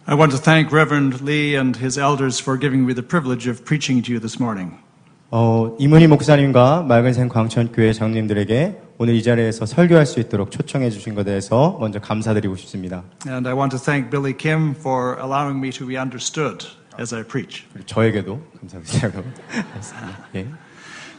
I want to thank Reverend Lee and his elders for giving me the privilege of preaching to you this morning. 이문희 목사님과 맑은샘 광천교회 장로님들에게 오늘 이 자리에서 설교할 수 있도록 초청해 주신 것에 대해서 먼저 감사드리고 싶습니다. And I want to thank Billy Kim for allowing me to be understood as I preach. 저에게도 감사드리고 예.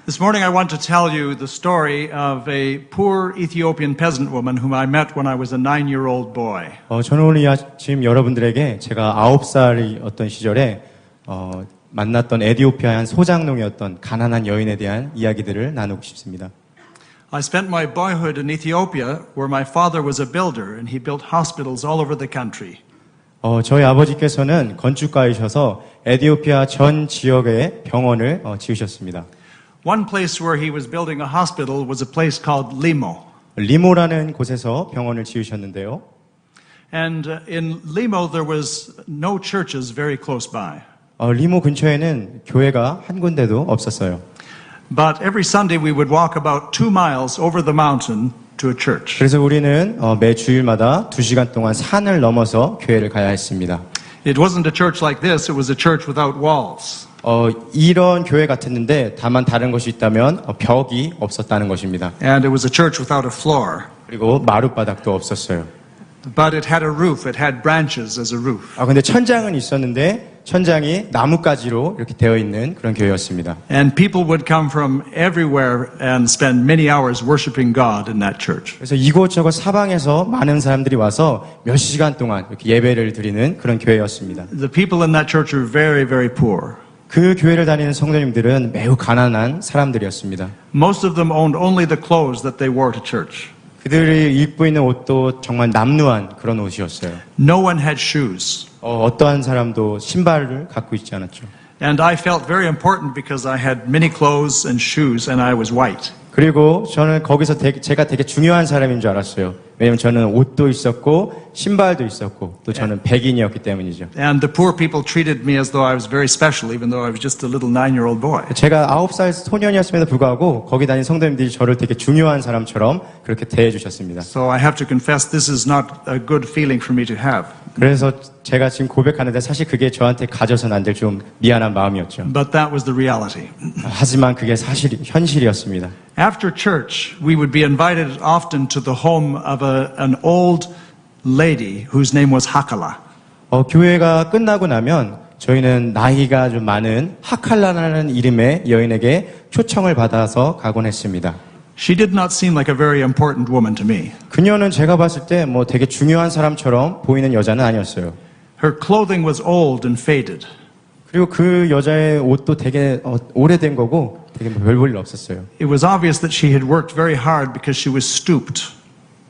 This morning I want to tell you the story of a poor Ethiopian peasant woman whom I met when I was a 9-year-old boy. 저는 오늘 아침 여러분들에게 제가 9살이었던 시절에 만났던 에티오피아의 한 소장농이었던 가난한 여인에 대한 이야기들을 나누고 싶습니다. I spent my boyhood in Ethiopia where my father was a builder and he built hospitals all over the country. 저희 아버지께서는 건축가이셔서 에티오피아 전 지역에 병원을 지으셨습니다. One place where he was building a hospital was a place called Limo. 리모라는 곳에서 병원을 지으셨는데요. And in Limo there was no churches very close by. 리모 근처에는 교회가 한 군데도 없었어요. But every Sunday we would walk about 2 miles over the mountain to a church. 그래서 우리는 매 주일마다 2시간 동안 산을 넘어서 교회를 가야 했습니다. It wasn't a church like this, it was a church without walls. 이런 교회 같았는데 다만 다른 것이 있다면 벽이 없었다는 것입니다. And it was a church without a floor. 그리고 마룻바닥도 없었어요. But it had a roof, it had branches as a roof. 근데 천장은 있었는데 천장이 나뭇가지로 이렇게 되어 있는 그런 교회였습니다. And people would come from everywhere and spend many hours worshiping God in that church. 그래서 이곳저곳 사방에서 많은 사람들이 와서 몇 시간 동안 이렇게 예배를 드리는 그런 교회였습니다. The people in that church were very, very poor. 그 교회를 다니는 성도님들은 매우 가난한 사람들이었습니다. Most of them owned only the clothes that they wore to church. 그들이 입고 있는 옷도 정말 남루한 그런 옷이었어요. No one had shoes. 어떠한 사람도 신발을 갖고 있지 않았죠. And I felt very important because I had many clothes and shoes and I was white. 그리고 저는 거기서 제가 되게 중요한 사람인 줄 알았어요. 왜냐하면 저는 옷도 있었고 신발도 있었고 또 저는 백인이었기 때문이죠. And the poor people treated me as though I was very special, even though I was just a little 9-year-old boy. 제가 9살 소년이었음에도 불구하고 거기 다닌 성도님들이 저를 되게 중요한 사람처럼 그렇게 대해 주셨습니다. So I have to confess this is not a good feeling for me to have. 그래서 제가 지금 고백하는데 사실 그게 저한테 가져선 안 될 좀 미안한 마음이었죠. But that was the reality. 하지만 그게 사실 현실이었습니다. After church, we would be invited often to the home of an old lady whose name was Hakala. 교회가 끝나고 나면 저희는 나이가 좀 많은 하칼라라는 이름의 여인에게 초청을 받아서 가곤 했습니다. She did not seem like a very important woman to me. 그녀는 제가 봤을 때 되게 중요한 사람처럼 보이는 여자는 아니었어요. Her clothing was old and faded. 그리고 그 여자의 옷도 되게 오래된 거고 되게 별 볼 일 없었어요. It was obvious that she had worked very hard because she was stooped.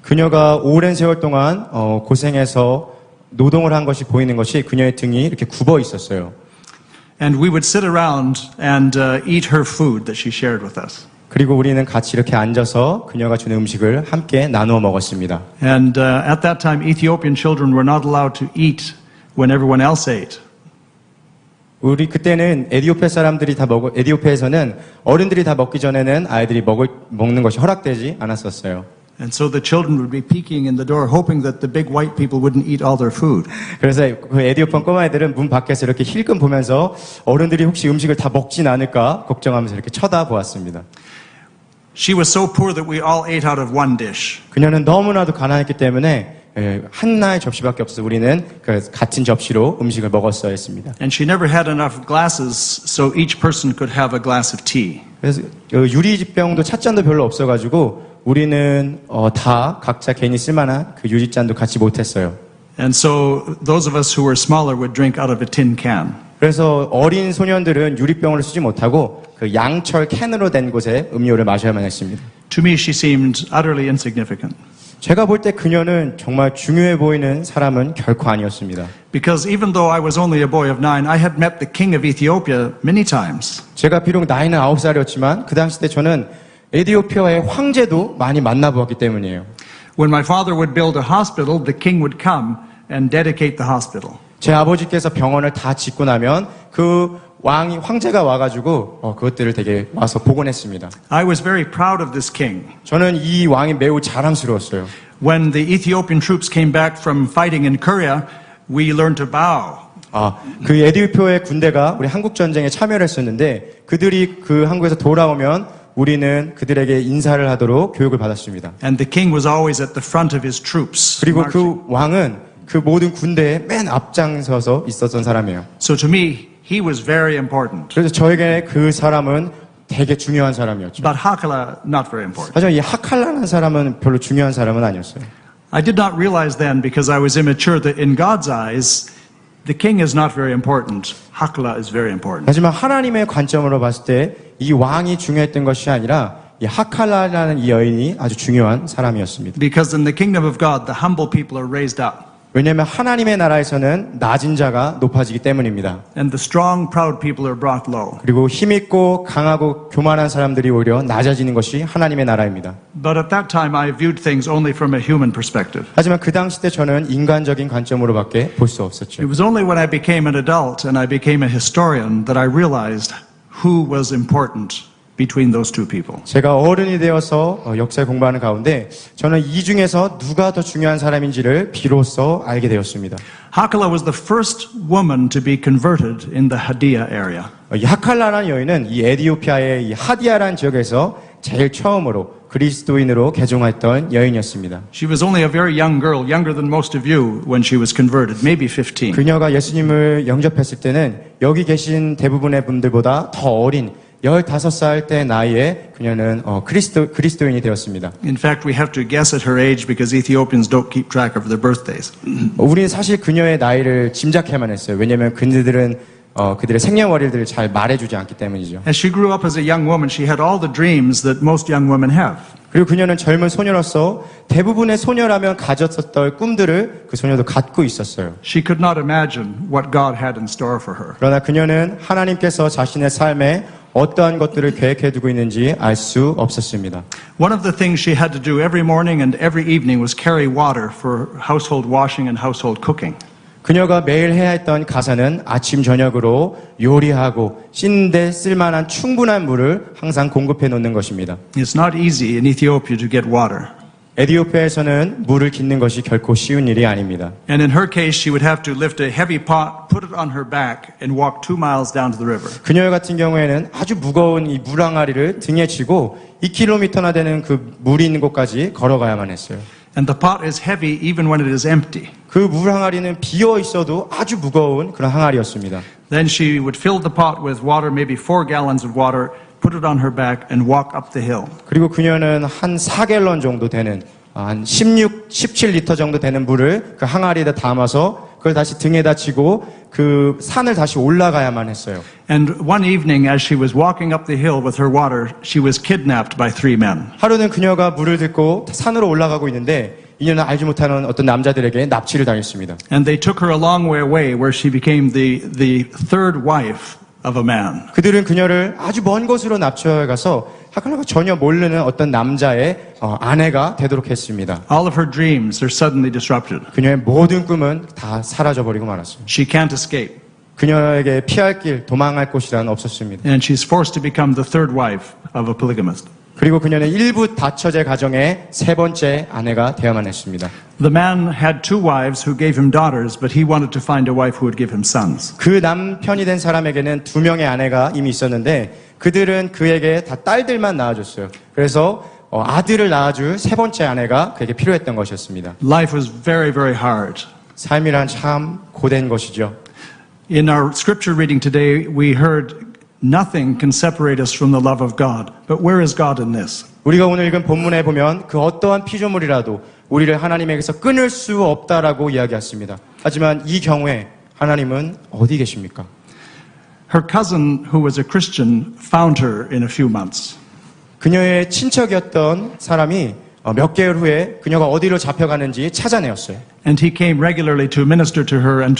그녀가 오랜 세월 동안 고생해서 노동을 한 것이 보이는 것이 그녀의 등이 이렇게 굽어 있었어요. And we would sit around and eat her food that she shared with us. 그리고 우리는 같이 이렇게 앉아서 그녀가 주는 음식을 함께 나누어 먹었습니다. And at that time, Ethiopian children were not allowed to eat when everyone else ate. 우리 그때는 에티오피아에서는 어른들이 다 먹기 전에는 아이들이 먹는 것이 허락되지 않았었어요. And so the children would be peeking in the door, hoping that the big white people wouldn't eat all their food. 그래서 그 에티오피아 꼬마애들은 문 밖에서 이렇게 힐끔 보면서 어른들이 혹시 음식을 다 먹진 않을까 걱정하면서 이렇게 쳐다보았습니다. She was so poor that we all ate out of one dish. 그녀는 너무나도 가난했기 때문에 하나의 접시밖에 없어서 우리는 같은 접시로 음식을 먹었어야 했습니다. And she never had enough glasses, so each person could have a glass of tea. 그래서 유리병도 찻잔도 별로 없어가지고 우리는 다 각자 개인이 쓸만한 그 유리잔도 같이 못했어요. And so those of us who were smaller would drink out of a tin can. 그래서 어린 소년들은 유리병을 쓰지 못하고 그 양철 캔으로 된 곳에 음료를 마셔야만 했습니다. To me, she seemed utterly insignificant. 제가 볼 때 그녀는 정말 중요해 보이는 사람은 결코 아니었습니다. Because even though I was only a boy of 9, I had met the king of Ethiopia many times. 제가 비록 나이는 9살이었지만 그 당시 때 저는 에티오피아의 황제도 많이 만나보았기 때문이에요. When my father would build a hospital, the king would come and dedicate the hospital. 제 아버지께서 병원을 다 짓고 나면 그 황제가 와가지고 그것들을 되게 와서 복원했습니다. I was very proud of this king. 저는 이 왕이 매우 자랑스러웠어요. When the Ethiopian troops came back from fighting in Korea, we learn to bow. 그 에디오피아의 군대가 우리 한국 전쟁에 참여를 했었는데 그들이 그 한국에서 돌아오면 우리는 그들에게 인사를 하도록 교육을 받았습니다. And the king was always at the front of his troops. 그리고 marching. 그 왕은 그 모든 군대에 맨 앞장서서 있었던 사람이에요. So to me, he was very important. 그래서 저에게 그 사람은 되게 중요한 사람이었죠. But Hakala, not very important. 하지만 이 하칼라라는 사람은 별로 중요한 사람은 아니었어요. I did not realize then, because I was immature, that in God's eyes, the king is not very important. Hakala is very important. 하지만 하나님의 관점으로 봤을 때 이 왕이 중요했던 것이 아니라 이 하칼라라는 이 여인이 아주 중요한 사람이었습니다. Because in the kingdom of God, the humble people are raised up. 왜냐하면 하나님의 나라에서는 낮은 자가 높아지기 때문입니다. And the strong, proud people are brought low. 그리고 힘있고 강하고 교만한 사람들이 오히려 낮아지는 것이 하나님의 나라입니다. But at that time, I viewed things only from a human perspective. 하지만 그 당시 때 저는 인간적인 관점으로밖에 볼 수 It 없었죠. was only when I became an adult and I became a historian that I realized who was important between those two people. 제가 어른이 되어서 역사 공부하는 가운데 저는 이 중에서 누가 더 중요한 사람인지를 비로소 알게 되었습니다. Hakala was the first woman to be converted in the Hadia area. 이 하칼라라는 여인은 이 에디오피아의 이 하디아라는 지역에서 제일 처음으로 그리스도인으로 개종했던 여인이었습니다. She was only a very young girl, younger than most of you when she was converted, maybe 15. 그녀가 예수님을 영접했을 때는 여기 계신 대부분의 분들보다 더 어린 15살 때 나이에 그녀는 그리스도인이 되었습니다. In fact, we have to guess at her age because Ethiopians don't keep track of their birthdays. 우리는 사실 그녀의 나이를 짐작해만 했어요. 왜냐하면 그들은 그들의 생년월일들을 잘 말해주지 않기 때문이죠. As she grew up as a young woman, she had all the dreams that most young women have. 그리고 그녀는 젊은 소녀로서 대부분의 소녀라면 가졌었던 꿈들을 그 소녀도 갖고 있었어요. She could not imagine what God had in store for her. 그러나 그녀는 하나님께서 자신의 삶에 어떠한 것들을 계획해 두고 있는지 알 수 없었습니다. One of the things she had to do every morning and every evening was carry water for household washing and household cooking. 그녀가 매일 해야 했던 가사는 아침 저녁으로 요리하고 씻는 데 쓸만한 충분한 물을 항상 공급해 놓는 것입니다. It's not easy in Ethiopia to get water. 에디오피아에서는 물을 깃는 것이 결코 쉬운 일이 아닙니다. And in her case, she would have to lift a heavy pot, put it on her back, and walk 2 miles down to the river. 그녀 같은 경우에는 아주 무거운 이 물항아리를 등에 지고 2km나 되는 그 물이 있는 곳까지 걸어가야만 했어요. And the pot is heavy even when it is empty. 그 물항아리는 비어 있어도 아주 무거운 그런 항아리였습니다. Then she would fill the pot with water, maybe 4 gallons of water, put it on her back, and walk up the hill. 그리고 그녀는 한 4갤런 정도 되는 한 17리터 정도 되는 물을 그 항아리에다 담아서 그걸 다시 등에다 지고 그 산을 다시 올라가야만 했어요. And one evening, as she was walking up the hill with her water, she was kidnapped by 3 men. 하루는 그녀가 물을 들고 산으로 올라가고 있는데 이녀는 알지 못하는 어떤 남자들에게 납치를 당했습니다. And they took her a long way away, where she became the third wife of a man. 그들은 그녀를 아주 먼 곳으로 납치해 가서 하칼라가 전혀 모르는 어떤 남자의 아내가 되도록 했습니다. All of her dreams are suddenly disrupted. 그녀의 모든 꿈은 다 사라져 버리고 말았습니다. She can't escape. 그녀에게 피할 길, 도망할 곳이란 없었습니다. And she's forced to become the third wife of a polygamist. 그리고 그녀는 일부 다처제 가정의 세 번째 아내가 되어야만 했습니다. The man had 2 wives who gave him daughters, but he wanted to find a wife who would give him sons. 그 남편이 된 사람에게는 2명의 아내가 이미 있었는데 그들은 그에게 다 딸들만 낳아줬어요. 그래서 아들을 낳아줄 세 번째 아내가 그에게 필요했던 것이었습니다. Life was very, very hard. 삶이란 참 고된 것이죠. In our scripture reading today, we heard nothing can separate us from the love of God. But where is God in this? 우리가 오늘 읽은 본문에 보면 그 어떠한 피조물이라도 우리를 하나님에게서 끊을 수 없다라고 이야기했습니다. 하지만 이 경우에 하나님은 어디 계십니까? Her cousin, who was a Christian, found her in a few months. 그녀의 친척이었던 사람이 몇 개월 후에 그녀가 어디로 잡혀가는지 찾아내었어요. And he came regularly to minister to her and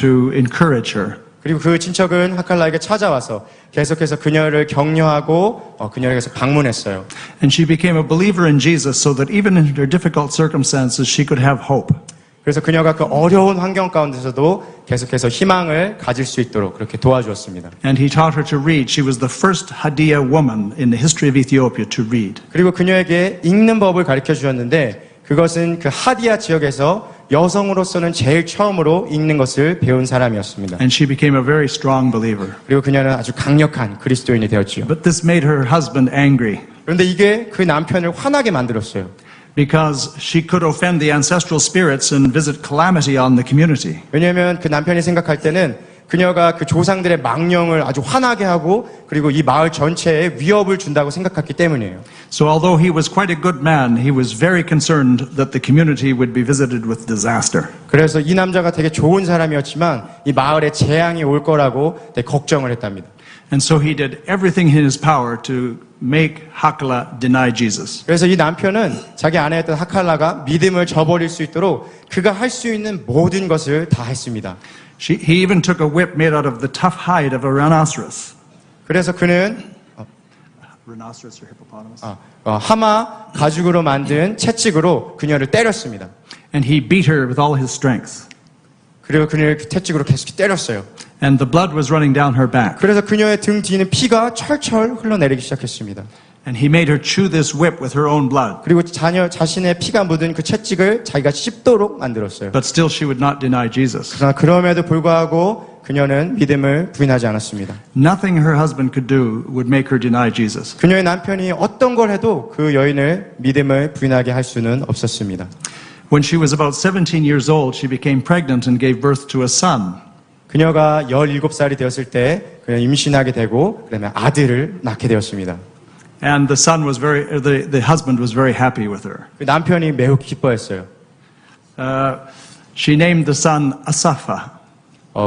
to encourage her. 그리고 그 친척은 하칼라에게 찾아와서 계속해서 그녀를 격려하고 그녀에게서 방문했어요. And she became a believer in Jesus so that even in her difficult circumstances, she could have hope. 그래서 그녀가 그 어려운 환경 가운데서도 계속해서 희망을 가질 수 있도록 그렇게 도와주었습니다. And he taught her to read. She was the first Hadia woman in the history of Ethiopia to read. 그리고 그녀에게 읽는 법을 가르쳐 주었는데 그것은 그 하디아 지역에서 여성으로서는 제일 처음으로 읽는 것을 배운 사람이었습니다. And she became a very strong believer. 그리고 그녀는 아주 강력한 그리스도인이 되었지요. But this made her husband angry 그런데 이게 그 남편을 화나게 만들었어요. because she could offend the ancestral spirits and visit calamity on the community. 왜냐하면 그 남편이 생각할 때는 그녀가 그 조상들의 망령을 아주 화나게 하고 그리고 이 마을 전체에 위협을 준다고 생각했기 때문이에요. So although he was quite a good man, he was very concerned that the community would be visited with disaster. 그래서 이 남자가 되게 좋은 사람이었지만 이 마을에 재앙이 올 거라고 되게 걱정을 했답니다. And so he did everything in his power to make Hakala deny Jesus. 그래서 이 남편은 자기 아내였던 하칼라가 믿음을 저버릴 수 있도록 그가 할 수 있는 모든 것을 다 했습니다. He even took a whip made out of the tough hide of a rhinoceros. 그래서 그는 Rhinoceros or hippopotamus? 하마 가죽으로 만든 채찍으로 그녀를 때렸습니다. And he beat her with all his strength. 그리고 그녀를 그 채찍으로 계속 때렸어요. And the blood was running down her back. 그래서 그녀의 등 뒤는 피가 철철 흘러내리기 시작했습니다. And he made her chew this whip with her own blood. 그리고 자신의 피가 묻은 그 채찍을 자기가 씹도록 만들었어요. But still she would not deny Jesus. 그러나 그럼에도 불구하고 그녀는 믿음을 부인하지 않았습니다. Nothing her husband could do would make her deny Jesus. 그녀의 남편이 어떤 걸 해도 그 여인을 믿음을 부인하게 할 수는 없었습니다. When she was about 17 years old, she became pregnant and gave birth to a son. 그녀가 17살이 되었을 때 그녀 임신하게 되고 그다음에 아들을 낳게 되었습니다. And the husband was very happy with her. 그 남편이 매우 기뻐했어요. She named the son Asapha.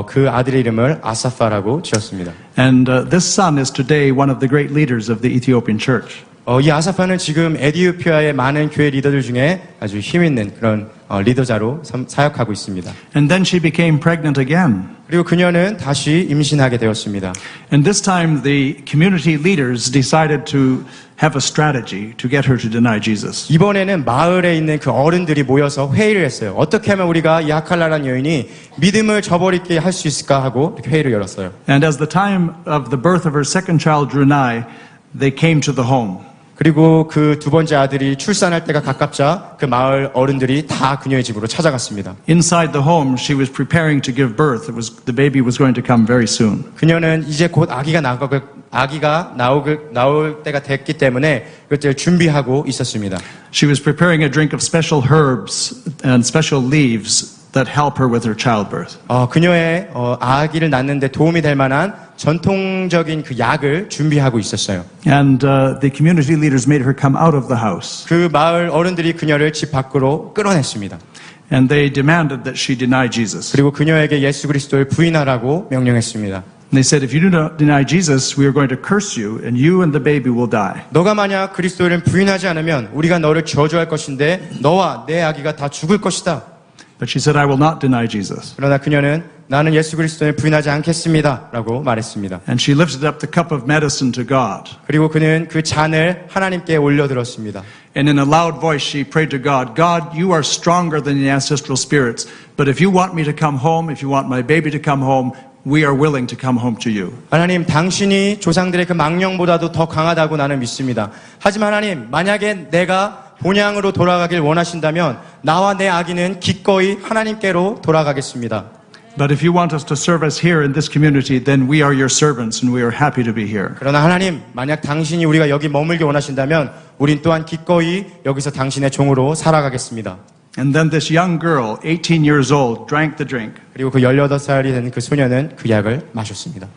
그 아들의 이름을 아사파라고 지었습니다. And this son is today one of the great leaders of the Ethiopian church. 이 아사파는 지금 에티오피아의 많은 교회 리더들 중에 아주 힘 있는 그런 리더자로 사역하고 있습니다. And then she became pregnant again. 그리고 그녀는 다시 임신하게 되었습니다. And this time the community leaders decided to have a strategy to get her to deny Jesus. 이번에는 마을에 있는 그 어른들이 모여서 회의를 했어요. 어떻게 하면 우리가 이 하칼라라는 여인이 믿음을 저버리게 할 수 있을까 하고 회의를 열었어요. And as the time of the birth of her second child drew nigh, they came to the home. 그리고 그 두 번째 아들이 출산할 때가 가깝자 그 마을 어른들이 다 그녀의 집으로 찾아갔습니다. Inside the home, she was preparing to give birth. The baby was going to come very soon. 그녀는 이제 곧 아기가 나올 때가 됐기 때문에 그것을 준비하고 있었습니다. She was preparing a drink of special herbs and special leaves that help her with her childbirth. 그녀의 아기를 낳는데 도움이 될 만한 전통적인 그 약을 준비하고 있었어요. And the community leaders made her come out of the house. 그 마을 어른들이 그녀를 집 밖으로 끌어냈습니다. And they demanded that she deny Jesus. 그리고 그녀에게 예수 그리스도를 부인하라고 명령했습니다. And they said, if you do not deny Jesus, we are going to curse you, and you and the baby will die. 너가 만약 그리스도를 부인하지 않으면 우리가 너를 저주할 것인데 너와 내 아기가 다 죽을 것이다. But she said, I will not deny Jesus. 그러나 그녀는 나는 예수 그리스도를 부인하지 않겠습니다 라고 말했습니다. And she lifted up the cup of medicine to God. 그리고 그는 그 잔을 하나님께 올려들었습니다. And in a loud voice she prayed to God, God, you are stronger than the ancestral spirits. But if you want me to come home, if you want my baby to come home, we are willing to come home to you. 하나님, 당신이 조상들의 그 망령보다도 더 강하다고 나는 믿습니다. 하지만 하나님, 만약에 내가 본향으로 돌아가길 원하신다면 나와 내 아기는 기꺼이 하나님께로 돌아가겠습니다. But if you want us to serve us here in this community, then we are your servants and we are happy to be here. 그러나 하나님, 만약 당신이 우리가 여기 머물기 원하신다면 우린 또한 기꺼이 여기서 당신의 종으로 살아가겠습니다. And then this young girl, 18 years old, drank the drink. 그리고 그 18살이 된 그 소녀는 그 약을 마셨습니다.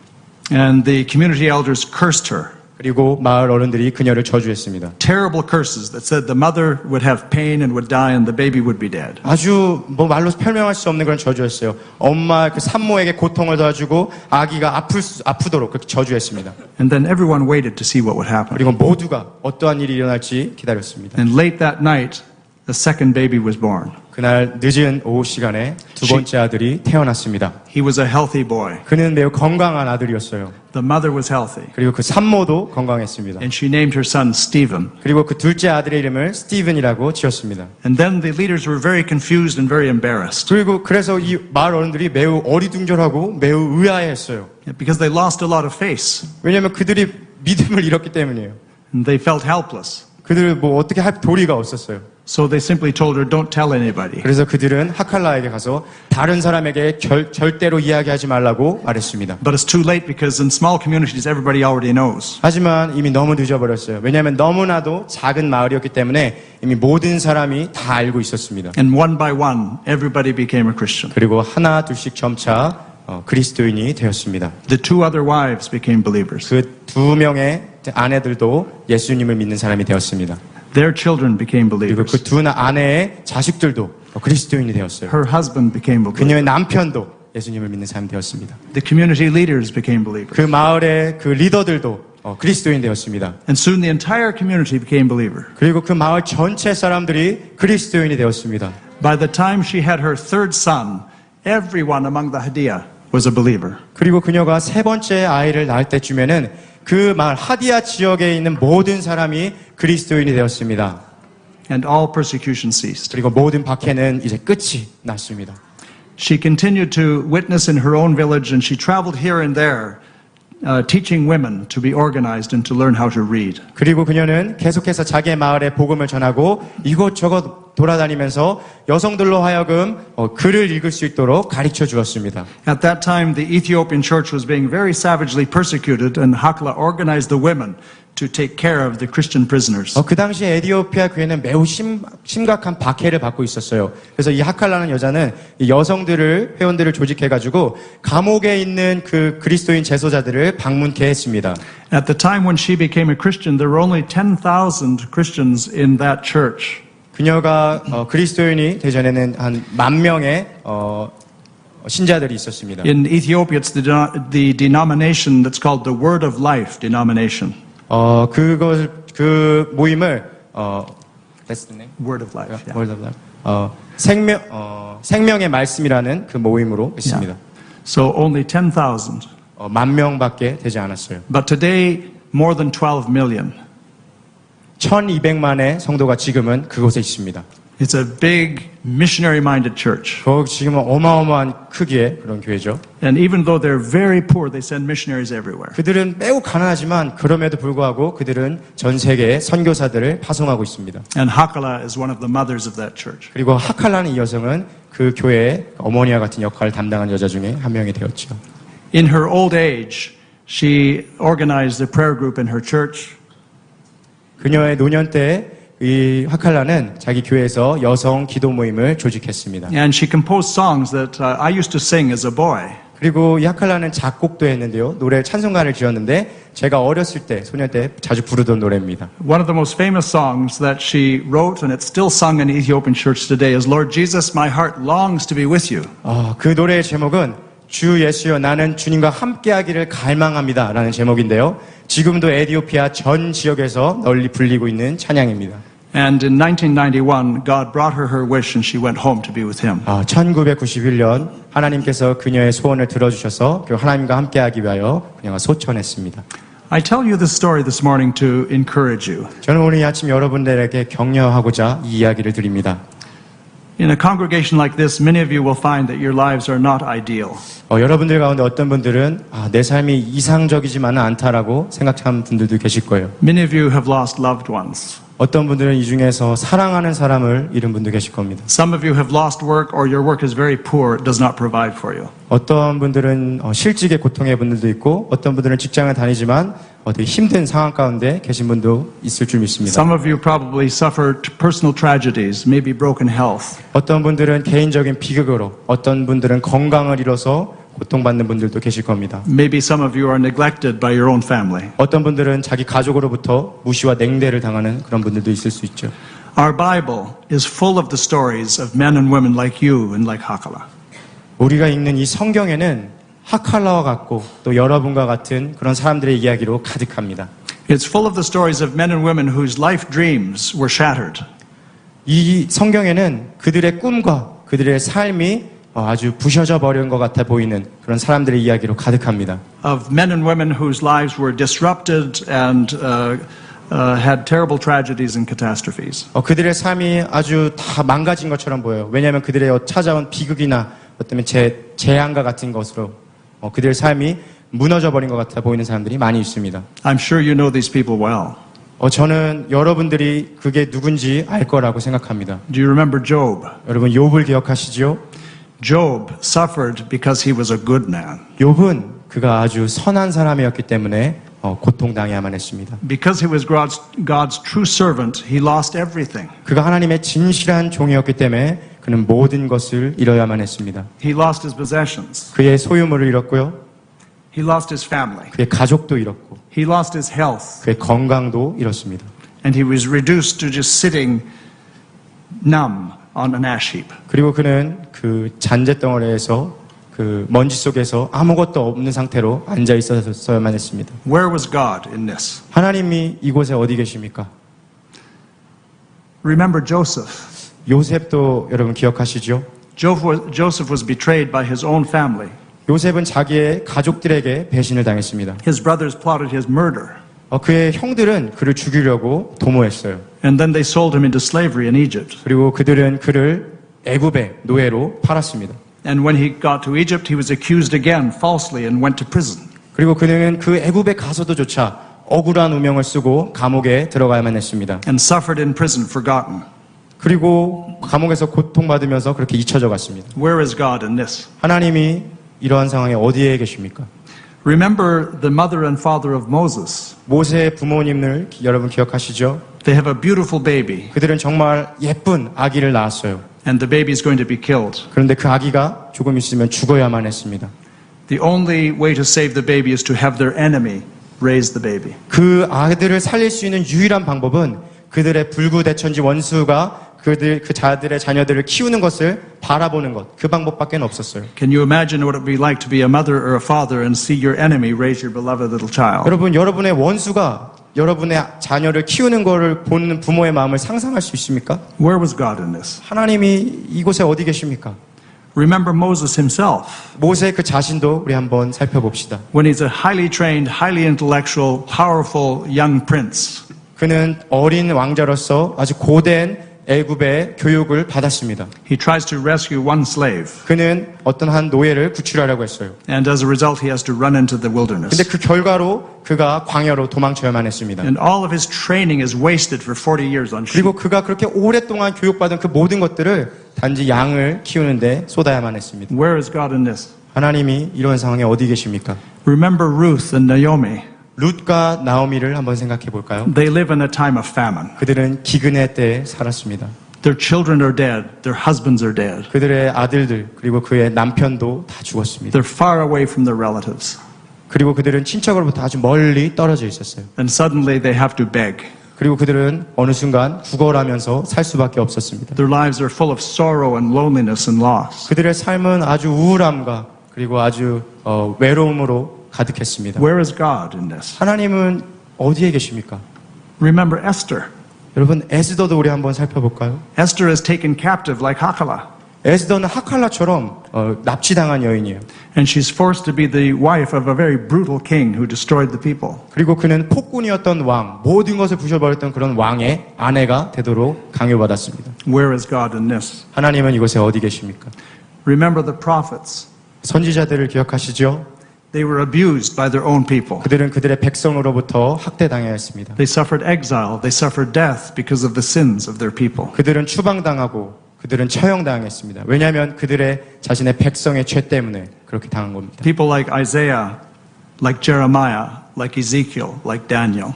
And the community elders cursed her. 그리고 마을 어른들이 그녀를 저주했습니다. Terrible curses that said the mother would have pain and would die and the baby would be dead. 아주 말로 설명할 수 없는 그런 저주였어요. 엄마 그 산모에게 고통을 더해주고 아기가 아프도록 그렇게 저주했습니다. And then everyone waited to see what would happen. 그리고 모두가 어떠한 일이 일어날지 기다렸습니다. And late that night, the second baby was born. 그날 늦은 오후 시간에 두 번째 아들이 태어났습니다. He was a healthy boy. 그는 매우 건강한 아들이었어요. The mother was healthy. 그리고 그 산모도 건강했습니다. And she named her son Stephen. 그리고 그 둘째 아들의 이름을 스티븐이라고 지었습니다. And then the leaders were very confused and very embarrassed. 그래서 이 마을 어른들이 매우 어리둥절하고 매우 의아해했어요. Because they lost a lot of faith. 왜냐하면 그들이 믿음을 잃었기 때문이에요. And they felt helpless. 그들 어떻게 할 도리가 없었어요. So they simply told her, don't tell anybody. 그래서 그들은 하칼라에게 가서 다른 사람에게 절대로 이야기하지 말라고 말했습니다. But it's too late because in small communities, everybody already knows. 하지만 이미 너무 늦어버렸어요. 왜냐하면 너무나도 작은 마을이었기 때문에 이미 모든 사람이 다 알고 있었습니다. And one by one, everybody became a Christian. 그리고 하나 둘씩 점차 그리스도인이 되었습니다. The two other wives became believers. 그 두 명의 아내들도 예수님을 믿는 사람이 되었습니다. Their children became 그리고 believers. 그 두 아내의 자식들도 그리스도인이 되었어요. Her husband became a believer. 그녀의 남편도 예수님을 믿는 사람이 되었습니다. The community leaders became believers. 그 마을의 그 리더들도 그리스도인 되었습니다. And soon the entire community became believer. 그리고 그 마을 전체 사람들이 그리스도인이 되었습니다. By the time she had her third son, everyone among the Hadia was a believer. 그리고 그녀가 세 번째 아이를 낳을 때쯤에는 그 마을 하디아 지역에 있는 모든 사람이 그리스도인이 되었습니다. And all persecution ceased. 그리고 모든 박해는 이제 끝이 났습니다. She continued to witness in her own village, and she traveled here and there, teaching women to be organized and to learn how to read. 그리고 그녀는 계속해서 자기의 마을에 복음을 전하고 이곳저곳 돌아다니면서 여성들로 하여금 글을 읽을 수 있도록 가르쳐 주었습니다. At that time, the Ethiopian church was being very savagely persecuted, and Hakla organized the women to take care of the Christian prisoners. 그 당시 에디오피아 교회는 매우 심각한 박해를 받고 있었어요. 그래서 이 하칼라는 여자는 이 여성들을 회원들을 조직해가지고 감옥에 있는 그 그리스도인 제소자들을 방문케 했습니다. At the time when she became a Christian, there were only 10,000 Christians in that church. 그녀가 그리스도인이 되전에는 한 10,000명의 신자들이 있었습니다. In Ethiopia, it's the denomination that's called the Word of Life denomination. 그 모임을 That's the name? Word of Life. Yeah. Word of Life. 생명의 말씀이라는 그 모임으로 있습니다. So only 10,000. 10,000명밖에 되지 않았어요. But today, more than 12 million. 1,200만의 성도가 지금은 그곳에 있습니다. It's a big missionary-minded church. 지금은 어마어마한 크기의 그런 교회죠. And even though they're very poor, they send missionaries everywhere. 그들은 매우 가난하지만 그럼에도 불구하고 그들은 전 세계에 선교사들을 파송하고 있습니다. And Hakala is one of the mothers of that church. 그리고 하칼라는 이 여성은 그 교회의 어머니와 같은 역할을 담당한 여자 중에 한 명이 되었죠. In her old age, she organized a prayer group in her church. 그녀의 노년 때 이 하칼라는 자기 교회에서 여성 기도 모임을 조직했습니다. And she composed songs that I used to sing as a boy. 그리고 이 하칼라는 작곡도 했는데요. 노래 찬송가를 지었는데 제가 어렸을 때, 소년 때 자주 부르던 노래입니다. One of the most famous songs that she wrote, and it's still sung in Ethiopian church today, is Lord Jesus, my heart longs to be with you. 그 노래의 제목은 주 예수여 나는 주님과 함께하기를 갈망합니다 라는 제목인데요. 지금도 에티오피아 전 지역에서 널리 불리고 있는 찬양입니다. And in 1991, God brought her wish and she went home to be with him. 1991년 하나님께서 그녀의 소원을 들어주셔서 그 하나님과 함께하기 위하여 그녀가 소천했습니다. I tell you this story this morning to encourage you. 저는 오늘 이 아침 여러분들에게 격려하고자 이 이야기를 드립니다. In a congregation like this, many of you will find that your lives are not ideal. 여러분들 가운데 어떤 분들은 내 삶이 이상적이지만은 않다라고 생각하는 분들도 계실 거예요. Many of you have lost loved ones. 어떤 분들은 이 중에서 사랑하는 사람을 잃은 분도 계실 겁니다. Some of you have lost work or your work is very poor. It does not provide for you. 어떤 분들은 실직의 고통의 분들도 있고 어떤 분들은 직장을 다니지만 되게 힘든 상황 가운데 계신 분도 있을 줄 믿습니다. Some of you probably suffered personal tragedies, maybe broken health. 어떤 분들은 개인적인 비극으로 어떤 분들은 건강을 잃어서 고통받는 분들도 계실 겁니다. Maybe some of you are neglected by your own family. 어떤 분들은 자기 가족으로부터 무시와 냉대를 당하는 그런 분들도 있을 수 있죠. Our Bible is full of the stories of men and women like you and like Hakala. 우리가 읽는 이 성경에는 하칼라와 같고 또 여러분과 같은 그런 사람들의 이야기로 가득합니다. It's full of the stories of men and women whose life dreams were shattered. 이 성경에는 그들의 꿈과 그들의 삶이 아주 부셔져 버린 것 같아 보이는 그런 사람들의 이야기로 가득합니다. Of men and women whose lives were disrupted and had terrible tragedies and catastrophes. 그들의 삶이 아주 다 망가진 것처럼 보여요. 왜냐하면 그들의 찾아온 비극이나 어떤 재앙과 같은 것으로 그들의 삶이 무너져 버린 것 같아 보이는 사람들이 많이 있습니다. I'm sure you know these people well. 저는 여러분들이 그게 누군지 알 거라고 생각합니다. Do you remember Job? 여러분 욥을 기억하시죠? Job suffered because he was a good man. 욥은 그가 아주 선한 사람이었기 때문에 고통당해야만 했습니다. Because he was God's true servant, he lost everything. 그가 하나님의 진실한 종이었기 때문에 그는 모든 것을 잃어야만 했습니다. He lost his possessions. 그의 소유물을 잃었고요. He lost his family. 그의 가족도 잃었고 He lost his health. 그의 건강도 잃었습니다. And he was reduced to just sitting numb on an ash heap. 그리고 그는 그 잔재덩어리에서 그 먼지 속에서 아무것도 없는 상태로 앉아 있었어야만 했습니다. Where was God in this? 하나님이 이곳에 어디 계십니까? Remember Joseph. 요셉도 여러분 기억하시죠? Joseph was betrayed by his own family. 요셉은 자기의 가족들에게 배신을 당했습니다. His brothers plotted his murder. 그의 형들은 그를 죽이려고 도모했어요. And then they sold him into slavery in Egypt. 그리고 그들은 그를 애굽의 노예로 팔았습니다. And when he got to Egypt, he was accused again falsely and went to prison. 그리고 그는 그 애굽에 가서도조차 억울한 우명을 쓰고 감옥에 들어가야만 했습니다. And suffered in prison, forgotten. 그리고 감옥에서 고통받으면서 그렇게 잊혀져 갔습니다. Where is God in this? 하나님이 이러한 상황에 어디에 계십니까? Remember the mother and father of Moses. 모세의 부모님을 여러분 기억하시죠? They have a beautiful baby, 그들은 정말 예쁜 아기를 낳았어요. and the baby is going to be killed. 그런데 그 아기가 조금 있으면 죽어야만 했습니다. The only way to save the baby is to have their enemy raise the baby. 그 아들을 살릴 수 있는 유일한 방법은 그들의 불구대천지 원수가 그 자녀들을 키우는 것을 바라보는 것, 그 방법밖에 없었어요. Can you imagine what it would be like to be a mother or a father and see your enemy raise your beloved little child? 여러분, 여러분의 원수가 여러분의 자녀를 키우는 것을 보는 부모의 마음을 상상할 수 있습니까? Where was God in this? 하나님이 이곳에 어디 계십니까? Remember Moses himself. 모세 그 자신도 우리 한번 살펴봅시다. When he's a highly trained, highly intellectual, powerful young prince. 그는 어린 왕자로서 아주 고된 애굽의 교육을 받았습니다. He tries to rescue one slave. 그는 어떤 한 노예를 구출하려고 했어요. And as a result, he has to run into the wilderness. 근데 그 결과로 그가 광야로 도망쳐야만 했습니다. And all of his training is wasted for 40 years on sheep. 그리고 그가 그렇게 오랫동안 교육받은 그 모든 것들을 단지 양을 키우는데 쏟아야만 했습니다. Where is God in this? 하나님이 이런 상황에 어디 계십니까? Remember Ruth and Naomi. 룻과 나오미를 한번 생각해 볼까요? They live in a time of famine. 그들은 기근의 때에 살았습니다. Their children are dead. Their husbands are dead. 그들의 아들들 그리고 그의 남편도 다 죽었습니다. They're far away from their relatives. 그리고 그들은 친척으로부터 아주 멀리 떨어져 있었어요. And suddenly they have to beg. 그리고 그들은 어느 순간 구걸하면서 살 수밖에 없었습니다. Their lives are full of sorrow and loneliness and loss. 그들의 삶은 아주 우울함과 그리고 아주 외로움으로 가득했습니다. Where is God in this? 하나님은 어디에 계십니까? Remember Esther. 여러분 에스더도 우리 한번 살펴볼까요? Esther is taken captive like Hakala. 에스더는 하칼라처럼 납치당한 여인이에요. And she's forced to be the wife of a very brutal king who destroyed the people. 그리고 그는 폭군이었던 왕, 모든 것을 부셔버렸던 그런 왕의 아내가 되도록 강요받았습니다. Where is God in this? 하나님은 이곳에 어디 계십니까? Remember the prophets. 선지자들을 기억하시죠? They were abused by their own people. 그들은 그들의 백성으로부터 학대당해야 했습니다. They suffered exile. They suffered death because of the sins of their people. 그들은 추방당하고 그들은 처형당했습니다. 왜냐하면 그들의 자신의 백성의 죄 때문에 그렇게 당한 겁니다. People like Isaiah, like Jeremiah, like Ezekiel, like Daniel.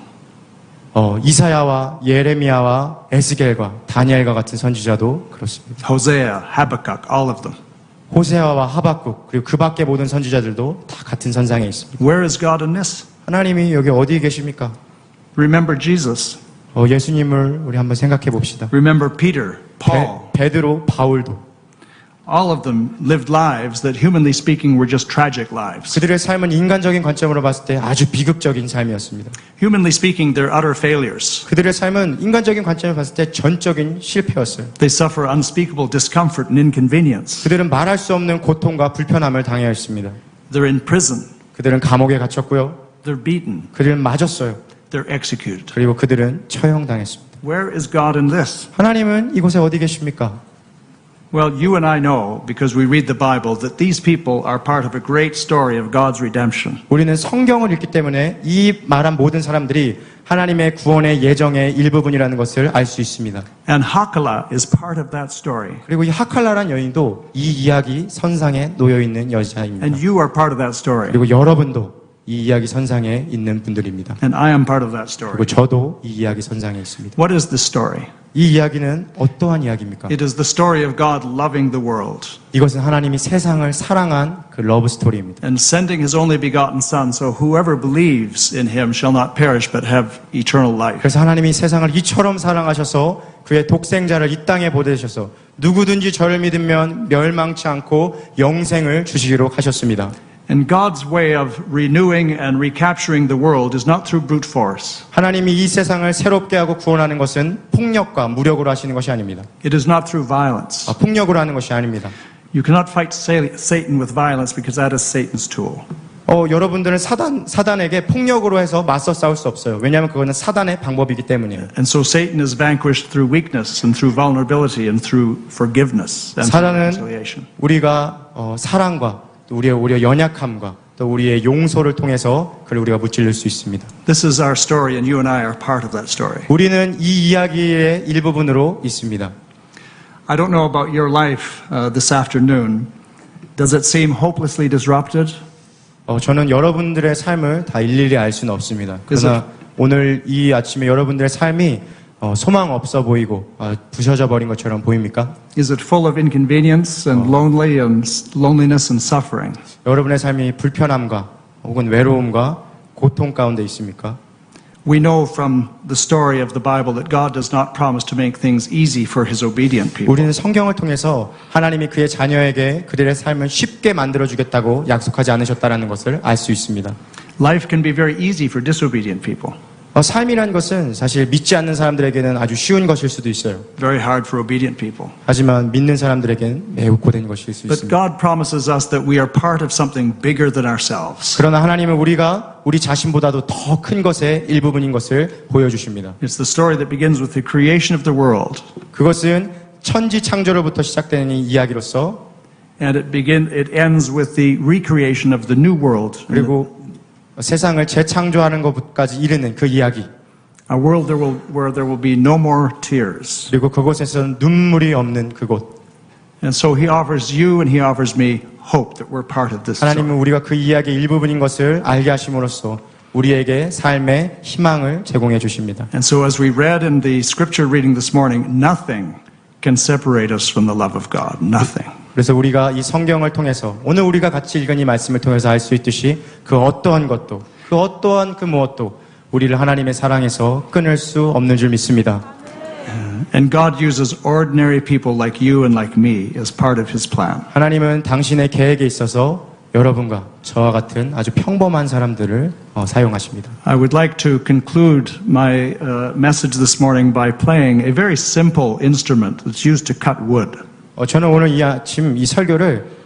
이사야와 예레미야와 에스겔과 다니엘과 같은 선지자도 그렇습니다. Hosea, Habakkuk, all of them. 호세아와 하박국 그리고 그 밖의 모든 선지자들도 다 같은 선상에 있습니다. Where is God in this? 하나님이 여기 어디에 계십니까? Remember Jesus. 예수님을 우리 한번 생각해 봅시다. Remember Peter, Paul. 베드로, 바울도 All of them lived lives that humanly speaking were just tragic lives. 그들의 삶은 인간적인 관점으로 봤을 때 아주 비극적인 삶이었습니다. Humanly speaking, they're utter failures. 그들의 삶은 인간적인 관점으로 봤을 때 전적인 실패였어요. They suffer unspeakable discomfort and inconvenience. 그들은 말할 수 없는 고통과 불편함을 당해야 했습니다. They're in prison. 그들은 감옥에 갇혔고요. They're beaten. 그들은 맞았어요. They're executed. 그리고 그들은 처형당했습니다. Where is God in this? 하나님은 이곳에 어디 계십니까? Well, you and I know, because we read the Bible, that these people are part of a great story of God's redemption. 우리는 성경을 읽기 때문에 이 말한 모든 사람들이 하나님의 구원의 예정의 일부분이라는 것을 알 수 있습니다. And Hakala is part of that story. 그리고 이 하칼라란 여인도 이 이야기 선상에 놓여 있는 여자입니다. And you are part of that story. 그리고 여러분도 이 이야기 선상에 있는 분들입니다. And I am part of that story. 그리고 저도 이 이야기 선상에 있습니다. What is this story? 이 이야기는 어떠한 이야기입니까? It is the story of God loving the world 이것은 하나님이 세상을 사랑한 그 러브 스토리입니다. and sending his only begotten Son, so whoever believes in him shall not perish but have eternal life. 그래서 하나님이 세상을 이처럼 사랑하셔서 그의 독생자를 이 땅에 보내셔서 누구든지 저를 믿으면 멸망치 않고 영생을 주시기로 하셨습니다. And God's way of renewing and recapturing the world is not through brute force. 하나님이 이 세상을 새롭게 하고 구원하는 것은 폭력과 무력으로 하시는 것이 아닙니다. It is not through violence. 폭력으로 하는 것이 아닙니다. You cannot fight Satan with violence because that is Satan's tool. 여러분들은 사단에게 폭력으로 해서 맞서 싸울 수 없어요. 왜냐하면 그거는 사단의 방법이기 때문이에요. And so Satan is vanquished through weakness and through vulnerability and through forgiveness and through 사단은 reconciliation. 우리가 사랑과 또 우리의 연약함과 또 우리의 용서를 통해서 그를 우리가 무찔릴 수 있습니다. This is our story and you and I are part of that story. 우리는 이 이야기의 일부분으로 있습니다. I don't know about your life this afternoon. Does it seem hopelessly disrupted? 저는 여러분들의 삶을 다 일일이 알 수는 없습니다. 그러나 오늘 이 아침에 여러분들의 삶이 소망 없어 보이고 부셔져 버린 것처럼 보입니까? Is it full of inconvenience and loneliness and suffering? 여러분의 삶이 불편함과 혹은 외로움과 고통 가운데 있습니까? We know from the story of the Bible that God does not promise to make things easy for his obedient people. 우리는 성경을 통해서 하나님이 그의 자녀에게 그들의 삶을 쉽게 만들어 주겠다고 약속하지 않으셨다는 것을 알 수 있습니다. Life can be very easy for disobedient people. 삶이란 것은 사실 믿지 않는 사람들에게는 아주 쉬운 것일 수도 있어요. Very hard for obedient people. 하지만 믿는 사람들에게는 매우 고된 것일 수 But 있습니다. God promises us that we are part of something bigger than ourselves. 그러나 하나님은 우리가 우리 자신보다도 더 큰 것의 일부분인 것을 보여주십니다. It's the story that begins with the creation of the world. 그것은 천지 창조로부터 시작되는 이 이야기로서 And it ends with the recreation of the new world. 그리고 세상을 재창조하는 것까지 이르는 그 이야기. A world where there will be no more tears. 그리고 그곳에서는 눈물이 없는 그곳. And so he offers you and he offers me hope that we're part of this. 하나님은 우리가 그 이야기의 일부분인 것을 알게 하심으로써 우리에게 삶의 희망을 제공해 주십니다. And so as we read in the scripture reading this morning, nothing can separate us from the love of God. Nothing. 그래서 우리가 이 성경을 통해서 오늘 우리가 같이 읽은 이 말씀을 통해서 알 수 있듯이 그 어떠한 것도 그 어떠한 그 무엇도 우리를 하나님의 사랑에서 끊을 수 없는 줄 믿습니다. And God uses ordinary people like you and like me as part of his plan. 하나님은 당신의 계획에 있어서 여러분과 저와 같은 아주 평범한 사람들을 사용하십니다. I would like to conclude my message this morning by playing a very simple instrument that's used to cut wood. 저는 오늘 이 아침 이 설교를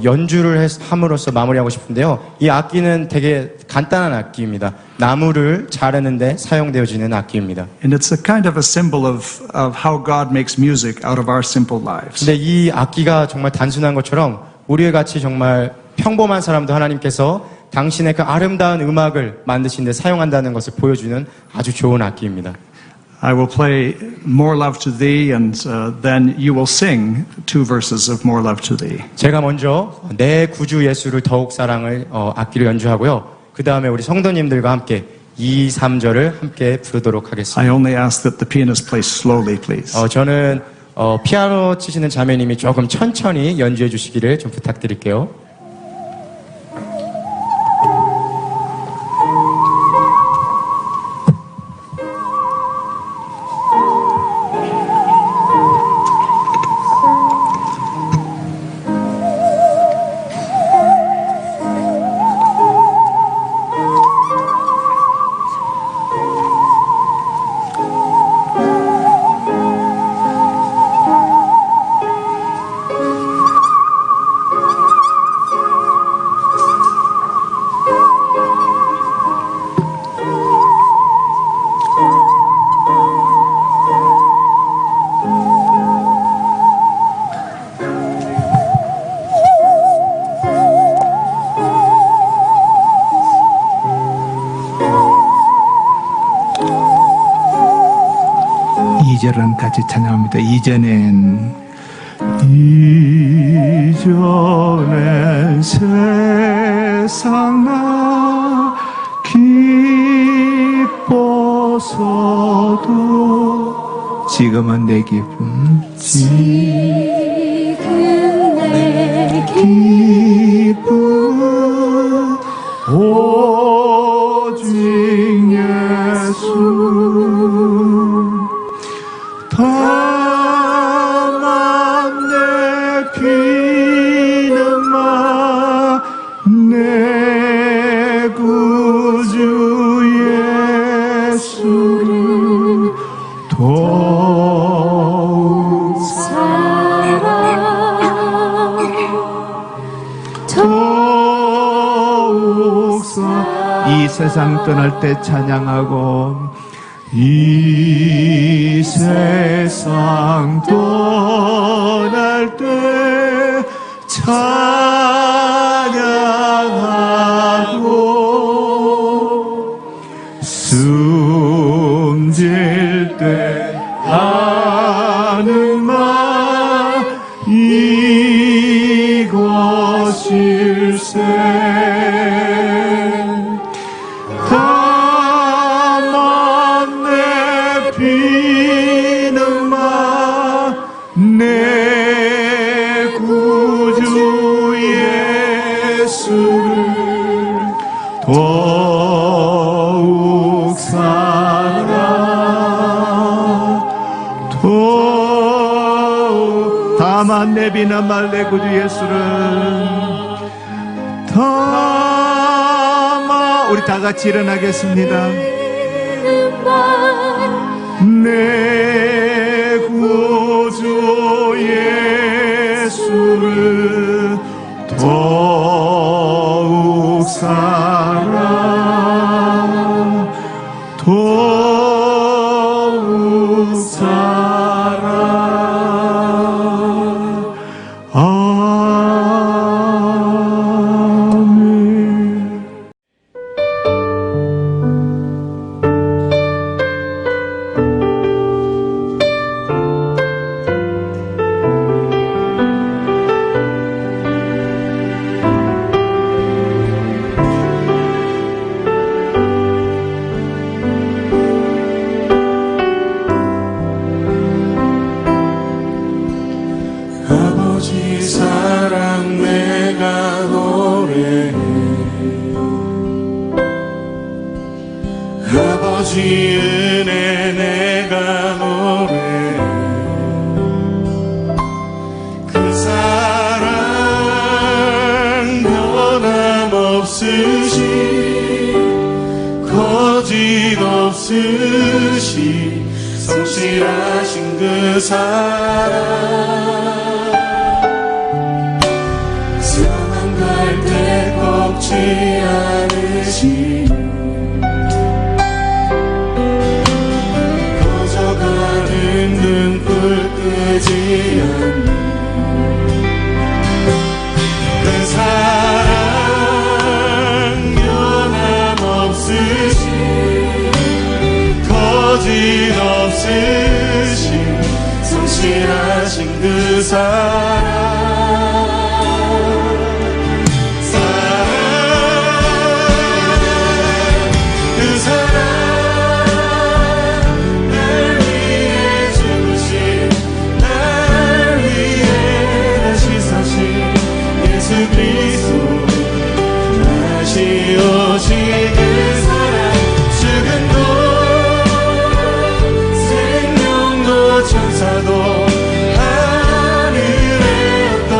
연주를 함으로써 마무리하고 싶은데요. 이 악기는 되게 간단한 악기입니다. 나무를 자르는데 사용되어지는 악기입니다. And it's a kind of a symbol of how God makes music out of our simple lives. 근데 이 악기가 정말 단순한 것처럼 우리의 같이 정말 평범한 사람도 하나님께서 당신의 그 아름다운 음악을 만드신 데 사용한다는 것을 보여주는 아주 좋은 악기입니다. I will play More Love to Thee and then you will sing 2 verses of More Love to Thee. 제가 먼저 내 구주 예수를 더욱 사랑을 악기로 연주하고요. 그 다음에 우리 성도님들과 함께 2, 3절을 함께 부르도록 하겠습니다. I only ask that the pianist play slowly, please. 저는 피아노 치시는 자매님이 조금 천천히 연주해 주시기를 좀 부탁드릴게요. 2절은 같이 찬양합니다. 이전엔 세상 나 기뻐서도 지금은 내 기쁨 지금 내 기쁨 오직 예수 다만 내 피는마 내 구주 예수를 더욱 이 세상 떠날 때 찬양하고 이 세상 떠날 때 찬양하고 숨질 때 하는 말 이것일세 다만 내 피는마 내 구주 예수를 더욱 사랑 더욱 다만 내 피는마 내 구주 예수를 다만 우리 다 같이 일어나겠습니다. 내 구주 예수를 더욱 사랑 더욱 사랑 아멘. 아버지 사랑 내가 노래해 아버지 은혜 내가 노래해 그 사랑 변함없으시 거짓 없으시 성실하신 그 사랑 상한 갈대 꺾지 않으시 꺼져가는 등불 끄지 않는 그 사랑 변함없으시 거짓 없으시 성실하신 그 사랑 그 사랑 날 위해 죽으신 날 위해 다시 사신 예수 그리스도 다시 오신 그 사랑 죽음도 생명도 천사도 하늘의 어떤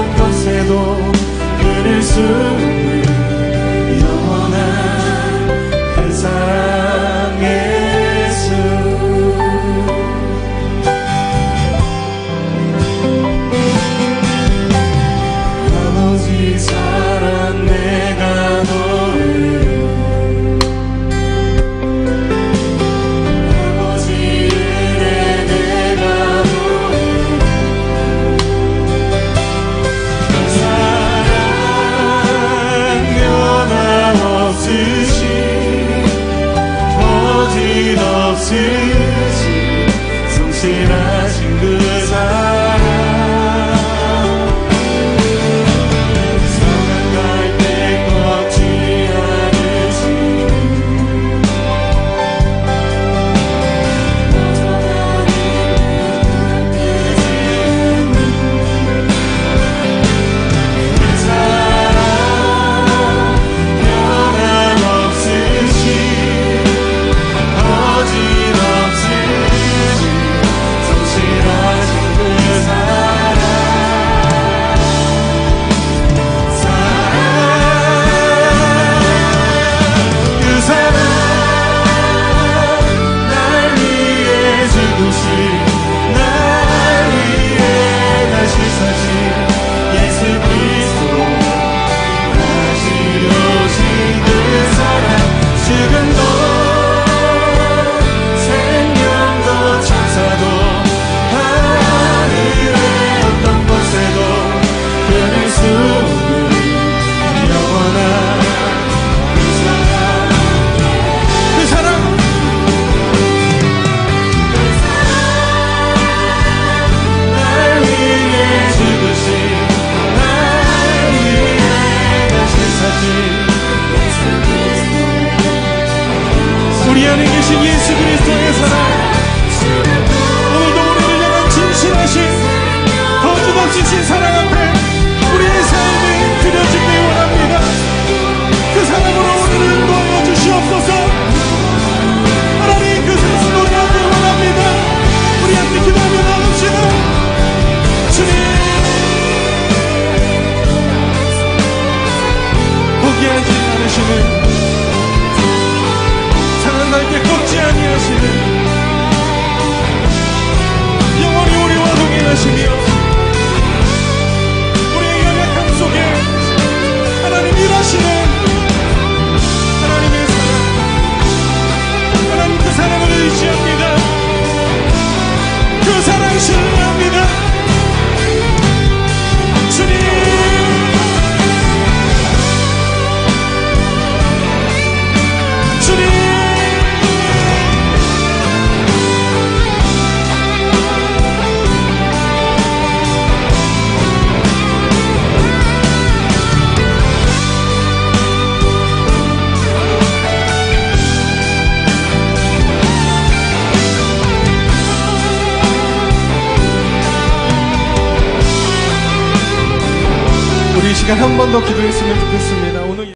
시간 한 번 더 기도했으면 좋겠습니다. 오늘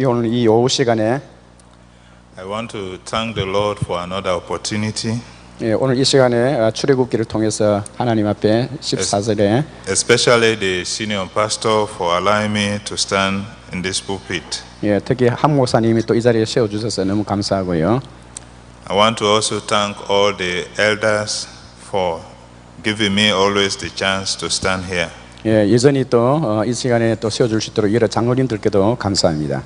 오늘 이 오후 시간에 I want to thank the Lord for another opportunity, 오늘 이 시간에 출애굽기를 통해서 하나님 앞에 14절에 especially the senior pastor for allowing me to stand in this pulpit. 특히 한 목사님이 또 이 자리에 세워주셔서 너무 감사하고요. I want to also thank all the elders for giving me always the chance to stand here. 여전히 또 이 시간에 또 세워줄 수 있도록 여러 장로님들께도 감사합니다.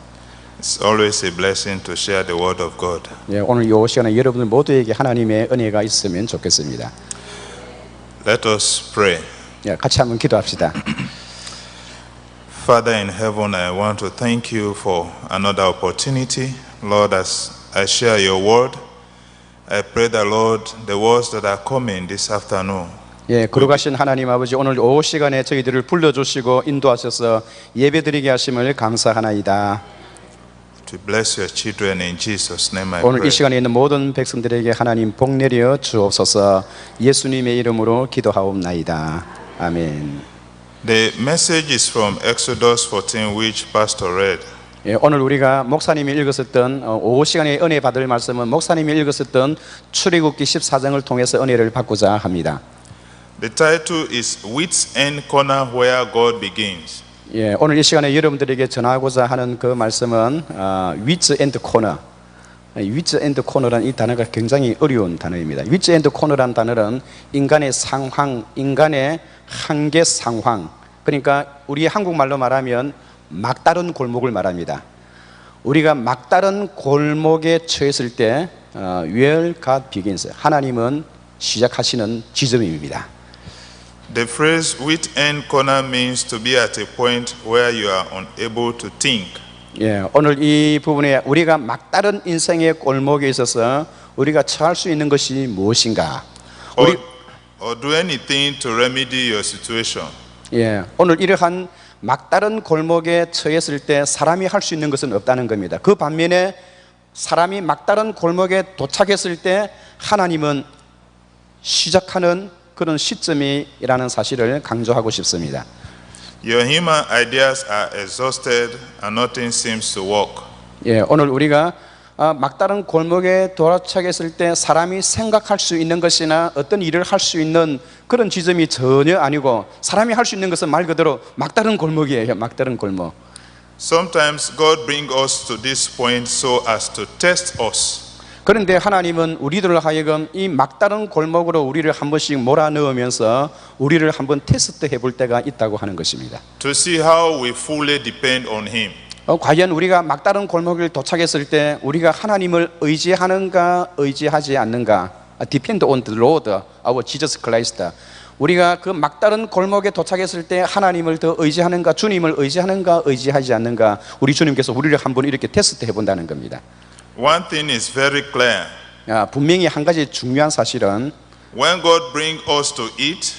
It's always a blessing to share the word of God. 오늘 이 시간에 여러분들 모두에게 하나님의 은혜가 있으면 좋겠습니다. Let us pray. 같이 한번 기도합시다. Father in heaven, I want to thank you for another opportunity. Lord, as I share your word, I pray that, Lord, the words that are coming this afternoon, 거룩하신 하나님 아버지, 오늘 오후 시간에 저희들을 불러주시고 인도하셔서 예배드리게 하심을 감사하나이다. to bless your children in Jesus' name I 오늘 이 pray. 시간에 있는 모든 백성들에게 하나님 복 내려 주옵소서. 예수님의 이름으로 기도하옵나이다. 아멘. The message is from Exodus 14, which Pastor read. 오늘 우리가 목사님이 읽었었던 오후 시간에 은혜 받을 말씀은 목사님이 읽었었던 출애굽기 14장을 통해서 은혜를 받고자 합니다. The title is Wits End Corner Where God Begins. 오늘 이 시간에 여러분들에게 전하고자 하는 그 말씀은 위츠 앤드 코너. 위츠 앤드 코너라는 이 단어가 굉장히 어려운 단어입니다. 위츠 앤드 코너라는 단어는 인간의 상황, 인간의 한계 상황. 그러니까 우리 한국말로 말하면 막다른 골목을 말합니다. 우리가 막다른 골목에 처했을 때 where God begins, 하나님은 시작하시는 지점입니다. The phrase wit end corner means to be at a point where you are unable to think. 오늘 이 부분에 우리가 막다른 인생의 골목에 있어서 우리가 처할 수 있는 것이 무엇인가? Or do anything to remedy your situation. 오늘 이러한 막다른 골목에 처했을 때 사람이 할 수 있는 것은 없다는 겁니다. 그 반면에 사람이 막다른 골목에 도착했을 때 하나님은 시작하는 그런 시점이라는 사실을 강조하고 싶습니다. Your human ideas are exhausted and nothing seems to work. 오늘 우리가 막다른 골목에 도착했을 때 사람이 생각할 수 있는 것이나 어떤 일을 할 수 있는 그런 지점이 전혀 아니고 사람이 할 수 있는 것은 말 그대로 막다른 골목이에요. 막다른 골목. Sometimes God brings us to this point so as to test us. 그런데 하나님은 우리들을 하여금 이 막다른 골목으로 우리를 한 번씩 몰아넣으면서 우리를 한번 테스트 해볼 때가 있다고 하는 것입니다. To see how we fully depend on Him. 과연 우리가 막다른 골목을 도착했을 때 우리가 하나님을 의지하는가 의지하지 않는가? Depend on the Lord, our Jesus Christ. 우리가 그 막다른 골목에 도착했을 때 하나님을 더 의지하는가, 주님을 의지하는가 의지하지 않는가? 우리 주님께서 우리를 한번 이렇게 테스트 해본다는 겁니다. One thing is very clear. 분명히 한 가지 중요한 사실은 When God brings us to it,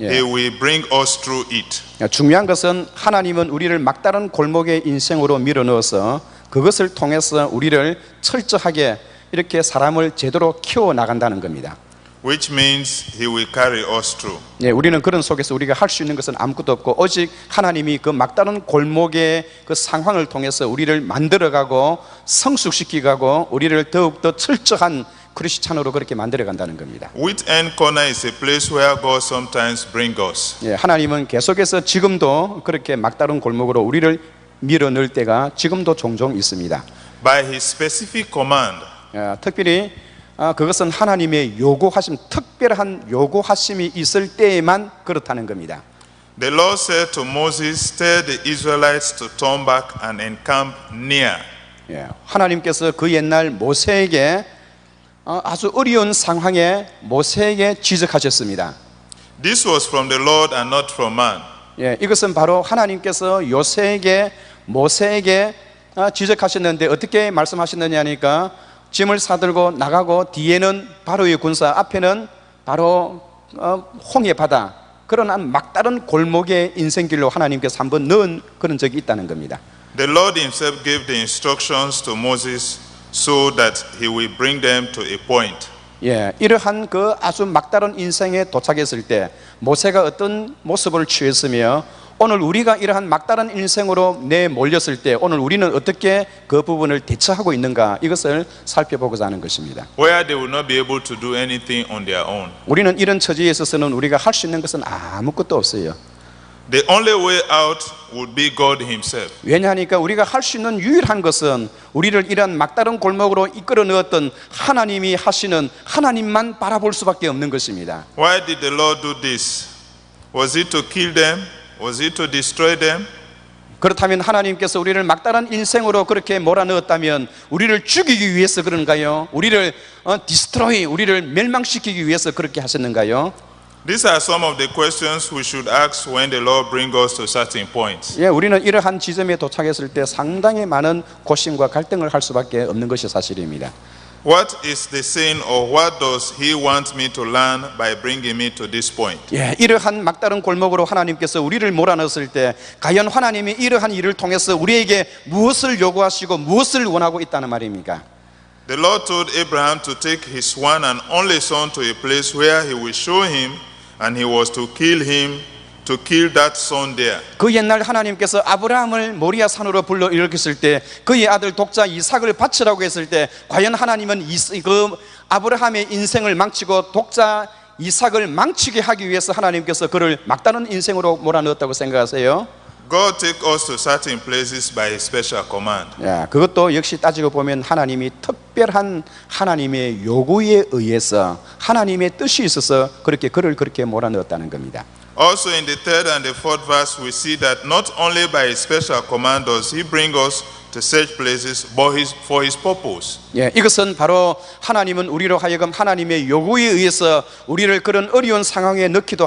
He will bring us through it. 중요한 것은 하나님은 우리를 막다른 골목의 인생으로 밀어넣어서 그것을 통해서 우리를 철저하게 이렇게 사람을 제대로 키워나간다는 겁니다. Which means He will carry us through. 우리는 그런 속에서 우리가 할 수 있는 것은 아무것도 없고 오직 하나님이 그 막다른 골목의 그 상황을 통해서 우리를 만들어가고 성숙시키고 우리를 더욱더 철저한 크리스찬으로 그렇게 만들어간다는 겁니다. Wit end corner is a place where God sometimes brings us. 하나님은 계속해서 지금도 그렇게 막다른 골목으로 우리를 밀어넣을 때가 지금도 종종 있습니다. By His specific command. 특별히 그것은 하나님의 요구하심, 특별한 요구하심이 있을 때에만 그렇다는 겁니다. The Lord said to Moses, "Tell the Israelites to turn back and encamp near." 하나님께서 그 옛날 모세에게 아주 어려운 상황에 모세에게 지적하셨습니다. This was from the Lord and not from man. 이것은 바로 하나님께서 모세에게 지적하셨는데 어떻게 말씀하셨느냐 하니까 짐을 사들고 나가고 뒤에는 바로의 군사, 앞에는 바로 홍해 바다, 그런 한 막다른 골목의 인생길로 하나님께서 한번 넣은 그런 적이 있다는 겁니다. The Lord Himself gave the instructions to Moses so that He will bring them to a point. 예, 이러한 그 아주 막다른 인생에 도착했을 때 모세가 어떤 모습을 취했으며 오늘 우리가 이러한 막다른 인생으로 내몰렸을 때 오늘 우리는 어떻게 그 부분을 대처하고 있는가 이것을 살펴보고자 하는 것입니다. Where they will not be able to do anything on their own. 우리는 이런 처지에 있어서는 우리가 할 수 있는 것은 아무것도 없어요. The only way out would be God Himself. 왜냐하니까 우리가 할 수 있는 유일한 것은 우리를 이런 막다른 골목으로 이끌어 넣었던 하나님이 하시는 하나님만 바라볼 수밖에 없는 것입니다. Why did the Lord do this? Was it to kill them? Was it to destroy them? 그렇다면 하나님께서 우리를 막다른 인생으로 그렇게 몰아넣었다면 우리를 죽이기 위해서 그런가요? 우리를 destroy, 우리를 멸망시키기 위해서 그렇게 하셨는가요? These are some of the questions we should ask when the Lord brings us to certain points. 예, 우리는 이러한 지점에 도착했을 때 상당히 많은 고심과 갈등을 할 수밖에 없는 것이 사실입니다. What is the saying or what does He want me to learn by bringing me to this point? 예, 이러한 막다른 골목으로 하나님께서 우리를 몰아넣었을 때 과연 하나님이 이러한 일을 통해서 우리에게 무엇을 요구하시고 무엇을 원하고 있다는 말입니까? The Lord told Abraham to take his one and only son to a place where He will show him, and he was to kill him, to kill that son there. 그 옛날 하나님께서 아브라함을 모리아 산으로 불러 일으켰을 때 그의 아들 독자 이삭을 바치라고 했을 때 과연 하나님은 그 아브라함의 인생을 망치고 독자 이삭을 망치게 하기 위해서 하나님께서 그를 막다른 인생으로 몰아넣었다고 생각하세요? God take us to certain places by His special command. 야, 그것도 역시 따지고 보면 하나님이 특별한 하나님의 요구에 의해서 하나님의 뜻이 있어서 그를 그렇게 몰아넣었다는 겁니다. Also in the third and the fourth verse we see that not only by His special command does He bring us to such places, but for His purpose. 예, 이것은 바로 하나님은 우리로 하여금 하나님의 요구에 의해서 우리를 그런 어려운 상황에 넣기도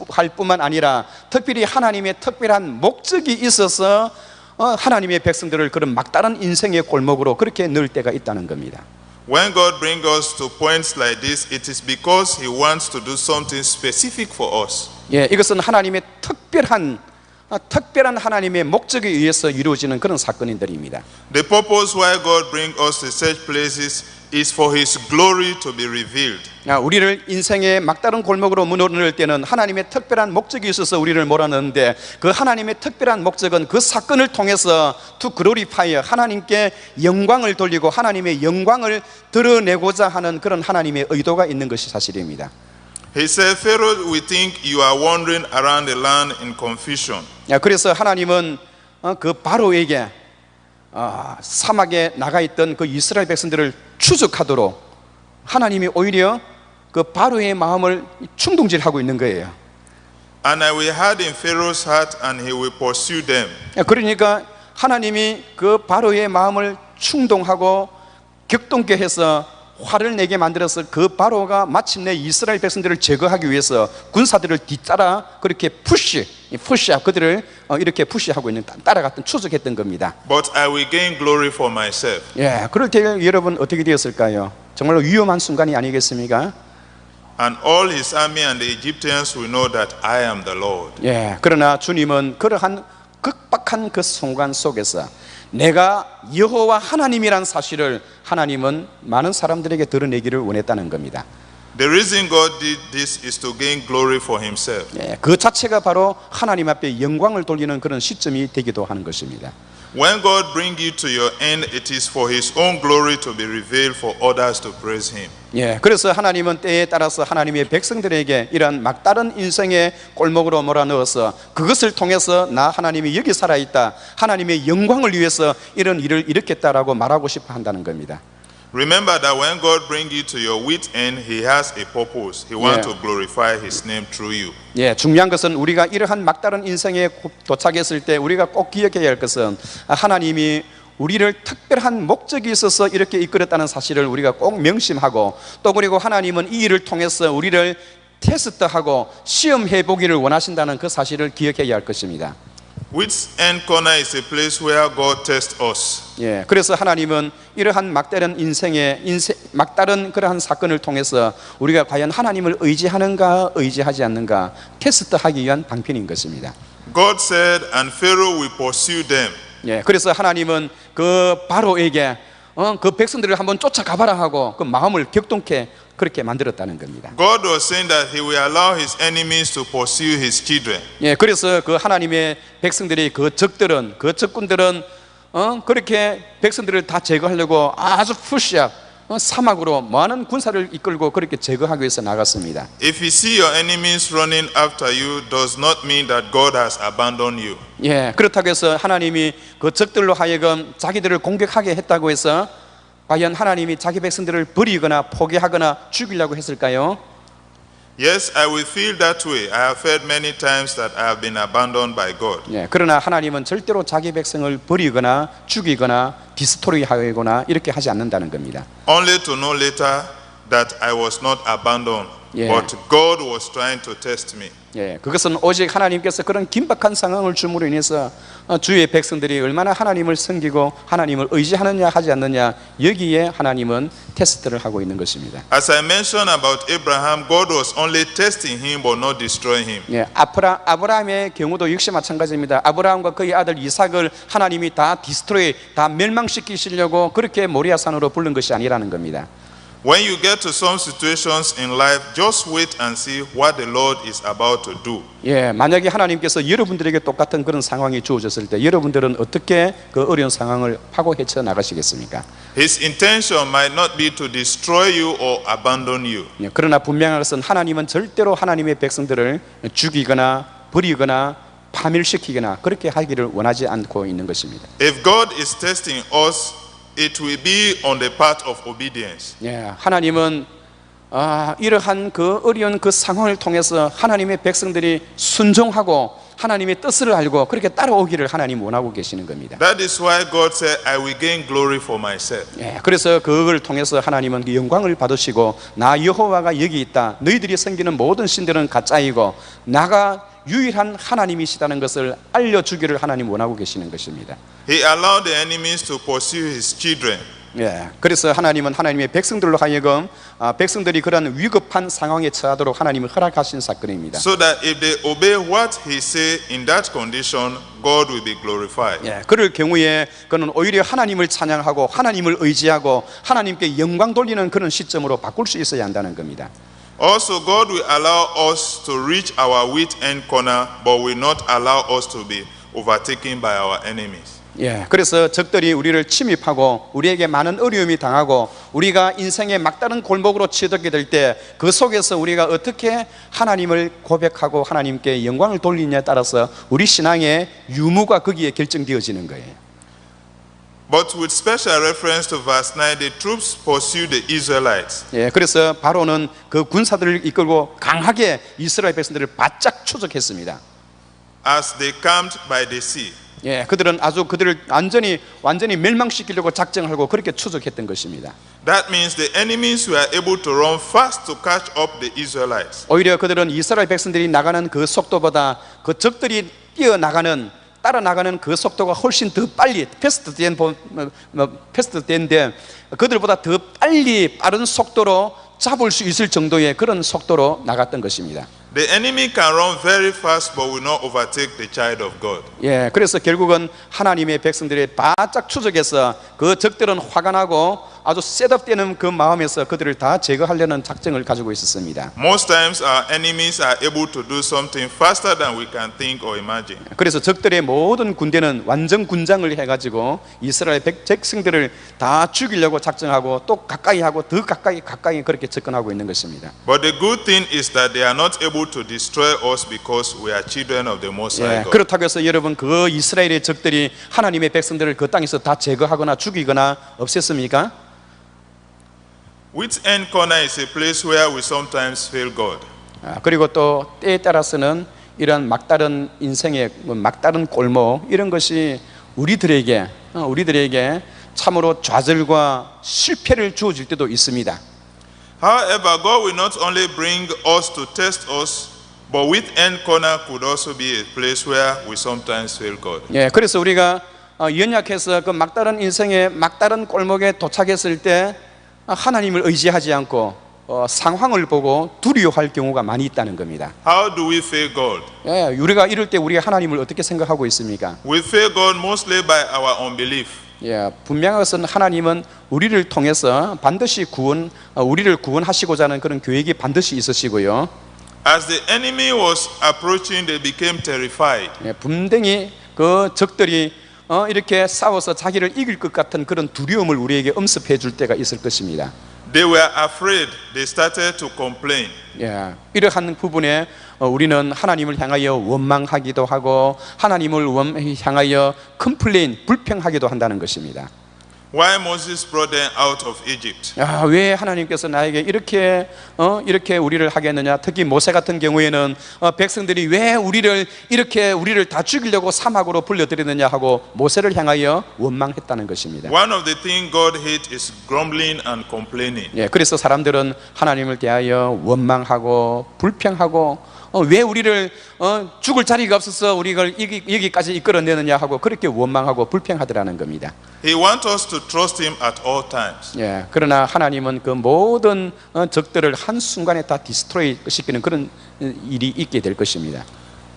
할 뿐만 아니라 특별히 하나님의 특별한 목적이 있어서 하나님의 백성들을 그런 막다른 인생의 골목으로 그렇게 넣을 때가 있다는 겁니다. When God brings us to points like this, it is because He wants to do something specific for us. 예, 이것은 하나님의 특별한 하나님의 목적에 의해서 이루어지는 그런 사건들입니다. The purpose why God brings us to such places is for His glory to be revealed. 우리를 인생의 막다른 골목으로 몰아넣을 때는 하나님의 특별한 목적이 있어서 우리를 몰아넣는데 그 하나님의 특별한 목적은 그 사건을 통해서 to glorify, 하나님께 영광을 돌리고 하나님의 영광을 드러내고자 하는 그런 하나님의 의도가 있는 것이 사실입니다. He said, Pharaoh, we think you are wandering around the land in confusion. 그래서 하나님은 그 바로에게 사막에 나가 있던 그 이스라엘 백성들을 추적하도록 하나님이 오히려 그 바로의 마음을 충동질하고 있는 거예요. And I will hide in Pharaoh's heart, and he will pursue them. 그러니까 하나님이 그 바로의 마음을 충동하고 격동케 해서 화를 내게 만들어서 그 바로가 마침내 이스라엘 백성들을 제거하기 위해서 군사들을 뒤따라 그렇게 그들을 이렇게 푸시하고 있는 따라갔던 추적했던 겁니다. But I will gain glory for myself. 예, 그럴 때 여러분 어떻게 되었을까요? 정말로 위험한 순간이 아니겠습니까? And all his army and the Egyptians will know that I am the Lord. 예, 그러나 주님은 그러한 극박한 그 순간 속에서 내가 여호와 하나님이란 사실을 하나님은 많은 사람들에게 드러내기를 원했다는 겁니다. The reason God did this is to gain glory for himself. 예, 그 자체가 바로 하나님 앞에 영광을 돌리는 그런 시점이 되기도 하는 것입니다. When God brings you to your end, it is for His own glory to be revealed for others to praise Him. 예, 그래서 하나님은 때에 따라서 하나님의 백성들에게 이런 막다른 인생의 골목으로 몰아넣어서 그것을 통해서 나 하나님이 여기 살아있다, 하나님의 영광을 위해서 이런 일을 일으켰다라고 말하고 싶어 한다는 겁니다. Remember that when God brings you to your wit end, He has a purpose. He wants to glorify His name through you. 예, 중요한 것은 우리가 이러한 막다른 인생에 도착했을 때 우리가 꼭 기억해야 할 것은 하나님이 우리를 특별한 목적이 있어서 이렇게 이끌었다는 사실을 우리가 꼭 명심하고 또 그리고 하나님은 이 일을 통해서 우리를 테스트하고 시험해 보기를 원하신다는 그 사실을 기억해야 할 것입니다. Wit's end corner is a place where God tests us. 예, 그래서 하나님은 이러한 막다른 막다른 그러한 사건을 통해서 우리가 과연 하나님을 의지하는가 의지하지 않는가 테스트하기 위한 방편인 것입니다. God said, and Pharaoh will pursue them. 예, 그래서 하나님은 그 바로에게 그 백성들을 한번 쫓아가봐라 하고 그 마음을 격동케 그렇게 만들었다는 겁니다. God was saying that He will allow His enemies to pursue His children. 예, 그래서 그 하나님의 백성들이 그 적들은 그 적군들은 그렇게 백성들을 다 제거하려고 아주 푸시아 사막으로 많은 군사를 이끌고 그렇게 제거하기 위해서 나갔습니다. If you see your enemies running after you, does not mean that God has abandoned you. 예, 그렇다고 해서 하나님이 그 적들로 하여금 자기들을 공격하게 했다고 해서 과연 하나님이 자기 백성들을 버리거나 포기하거나 죽이려고 했을까요? Yes, I will feel that way. I have felt many times that I have been abandoned by God. 예, 그러나 하나님은 절대로 자기 백성을 버리거나 죽이거나 디스토리하거나 이렇게 하지 않는다는 겁니다. Only to know later that I was not abandoned, Yeah. but God was trying to test me. 예, 그것은 오직 하나님께서 그런 긴박한 상황을 줌으로 인해서 주의 백성들이 얼마나 하나님을 섬기고 하나님을 의지하느냐 하지 않느냐 여기에 하나님은 테스트를 하고 있는 것입니다. As I mentioned about Abraham, God was only testing him but not destroying him. 예, 아브라함의 경우도 역시 마찬가지입니다. 아브라함과 그의 아들 이삭을 하나님이 다 디스트로이, 다 멸망시키시려고 그렇게 모리아산으로 부른 것이 아니라는 겁니다. When you get to some situations in life, just wait and see what the Lord is about to do. 예, 만약에 하나님께서 여러분들에게 똑같은 그런 상황이 주어졌을 때 여러분들은 어떻게 그 어려운 상황을 파고 헤쳐 나가시겠습니까? His intention might not be to destroy you or abandon you. 예, 그러나 분명한 것은 하나님은 절대로 하나님의 백성들을 죽이거나 버리거나 파멸시키거나 그렇게 하기를 원하지 않고 있는 것입니다. If God is testing us, it will be on the path of obedience. 예, 하나님은 이러한 그 어려운 그 상황을 통해서 하나님의 백성들이 순종하고 하나님의 뜻을 알고 그렇게 따라오기를 하나님 원하고 계시는 겁니다. That is why God said, I will gain glory for myself. 예, 그래서 그걸 통해서 하나님은 그 영광을 받으시고 나 여호와가 여기 있다. 너희들이 섬기는 모든 신들은 가짜이고 나가 유일한 하나님이시다는 것을 알려주기를 하나님 원하고 계시는 것입니다. He allowed the enemies to pursue his children. 예, 그래서 하나님은 하나님의 백성들로 하여금 백성들이 그런 위급한 상황에 처하도록 하나님을 허락하신 사건입니다. So that if they obey what he say in that condition, God will be glorified. 예, 그럴 경우에 그는 오히려 하나님을 찬양하고 하나님을 의지하고 하나님께 영광 돌리는 그런 시점으로 바꿀 수 있어야 한다는 겁니다. Also, God will allow us to reach our weak end corner, but will not allow us to be overtaken by our enemies. 예, 그래서 적들이 우리를 침입하고 우리에게 많은 어려움이 당하고 우리가 인생의 막다른 골목으로 치닫게 될 때 그 속에서 우리가 어떻게 하나님을 고백하고 하나님께 영광을 돌리느냐에 따라서 우리 신앙의 유무가 거기에 결정되어지는 거예요. But with special reference to verse 9, the troops pursued the Israelites. 예, 그래서 바로는 그 군사들을 이끌고 강하게 이스라엘 백성들을 바짝 추적했습니다. As they camped by the sea. 예, 그들은 그들을 완전히 멸망시키려고 작정하고 그렇게 추적했던 것입니다. That means the enemies were able to run fast to catch up the Israelites. 오히려 그들은 이스라엘 백성들이 나가는 그 속도보다 그 적들이 따라 나가는 그 속도가 훨씬 더 빨리 패스트된데 그들보다 더 빨리 빠른 속도로 잡을 수 있을 정도의 그런 속도로 나갔던 것입니다. The enemy can run very fast but will not overtake the child of God. 예, 그래서 결국은 하나님의 백성들이 바짝 추적해서 그 적들은 화가 나고 아주 셋업되는 그 마음에서 그들을 다 제거하려는 작정을 가지고 있었습니다. Most times our enemies are able to do something faster than we can think or imagine. 그래서 적들의 모든 군대는 완전 군장을 해가지고 이스라엘 백성들을 다 죽이려고 작정하고 또 가까이 하고 더 가까이 그렇게 접근하고 있는 것입니다. But the good thing is that they are not able to destroy us because we are children of the Most High 예, God. 그렇다고 해서 여러분 그 이스라엘의 적들이 하나님의 백성들을 그 땅에서 다 제거하거나 죽이거나 없앴습니까? Which end corner is a place where we sometimes fail God. 그리고 또 때에 따라서는 이런 막다른 인생의 막다른 골목 이런 것이 우리들에게 참으로 좌절과 실패를 주어질 때도 있습니다. However, God will not only bring us to test us, but with end corner could also be a place where we sometimes fail God. 예, 그래서 우리가 연약해서 그 막다른 인생의 막다른 골목에 도착했을 때 하나님을 의지하지 않고 상황을 보고 두려워할 경우가 많이 있다는 겁니다. How do we fail God? 예, 우리가 이럴 때 우리가 하나님을 어떻게 생각하고 있습니까? We fail God mostly by our unbelief. 예, 분명한 것은 하나님은 우리를 통해서 반드시 우리를 구원하시고자 하는 그런 계획이 반드시 있으시고요. As the enemy was approaching, they became terrified. 예, 분명히 그 적들이 이렇게 싸워서 자기를 이길 것 같은 그런 두려움을 우리에게 엄습해 줄 때가 있을 것입니다. They were afraid. They started to complain. 예, 이러한 부분에 우리는 하나님을 향하여 원망하기도 하고 하나님을 향하여 컴플레인, 불평하기도 한다는 것입니다. Why Moses brought them out of Egypt? 야, 왜 하나님께서 나에게 이렇게 우리를 하겠느냐? 특히 모세 같은 경우에는 백성들이 왜 우리를 다 죽이려고 사막으로 불려들이느냐 하고 모세를 향하여 원망했다는 것입니다. One of the things God hates is grumbling and complaining. 예, 그래서 사람들은 하나님을 대하여 원망하고 불평하고 왜 우리를 죽을 자리가 없어서 우리를 여기까지 이끌어내느냐 하고 그렇게 원망하고 불평하더라는 겁니다. He wants us to trust Him at all times. 예, 그러나 하나님은 그 모든 적들을 한순간에 다 디스트로이 시키는 그런 일이 있게 될 것입니다.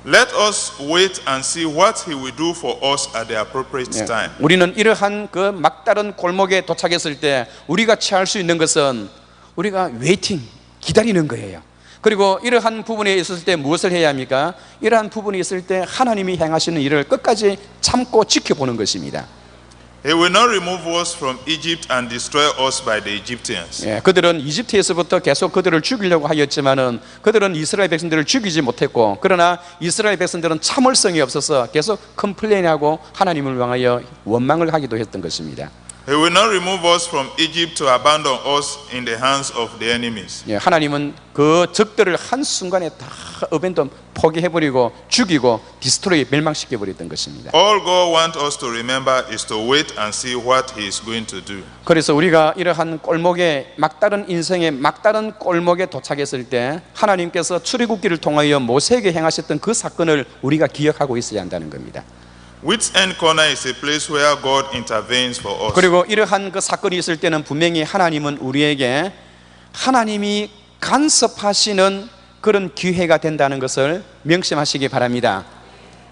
Let us wait and see what He will do for us at the appropriate 예, time. 우리는 이러한 그 막다른 골목에 도착했을 때 우리가 취할 수 있는 것은 우리가 웨이팅, 기다리는 거예요. 그리고 이러한 부분에 있었을 때 무엇을 해야 합니까? 이러한 부분이 있을 때 하나님이 행하시는 일을 끝까지 참고 지켜보는 것입니다. He will not remove us from Egypt and destroy us by the Egyptians. 예, 그들은 이집트에서부터 계속 그들을 죽이려고 하였지만은 그들은 이스라엘 백성들을 죽이지 못했고, 그러나 이스라엘 백성들은 참을성이 없어서 계속 컴플레인하고 하나님을 향하여 원망을 하기도 했던 것입니다. He will not remove us from Egypt to abandon us in the hands of the enemies. 예, 하나님은 그 적들을 한순간에 다 어벤덤 포기해버리고 죽이고 디스트로이 멸망시켜버렸던 것입니다. All God wants us to remember is to wait and see what He is going to do. 그래서 우리가 이러한 골목에 막다른 인생의 막다른 골목에 도착했을 때 하나님께서 출애굽기를 통하여 모세에게 행하셨던 그 사건을 우리가 기억하고 있어야 한다는 겁니다. Which end corner is a place where God intervenes for us. 그리고 이러한 그 사건이 있을 때는 분명히 하나님은 우리에게 하나님이 간섭하시는 그런 기회가 된다는 것을 명심하시기 바랍니다.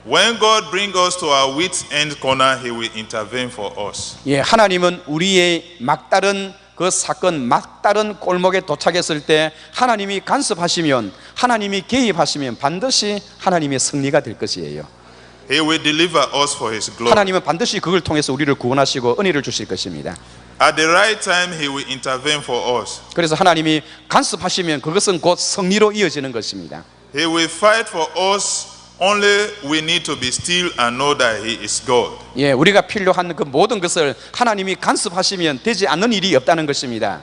When God brings us to our wit's end corner, He will intervene for us. 예, 하나님은 우리의 막다른 그 사건, 막다른 골목에 도착했을 때 하나님이 간섭하시면, 하나님이 개입하시면 반드시 하나님의 승리가 될 것이에요. He will deliver us for His glory. 하나님은 반드시 그걸 통해서 우리를 구원하시고 은혜를 주실 것입니다. At the right time, He will intervene for us. 그래서 하나님이 간섭하시면 그것은 곧 승리로 이어지는 것입니다. He will fight for us. Only we need to be still and know that He is God. 예, 우리가 필요한 그 모든 것을 하나님이 간섭하시면 되지 않는 일이 없다는 것입니다.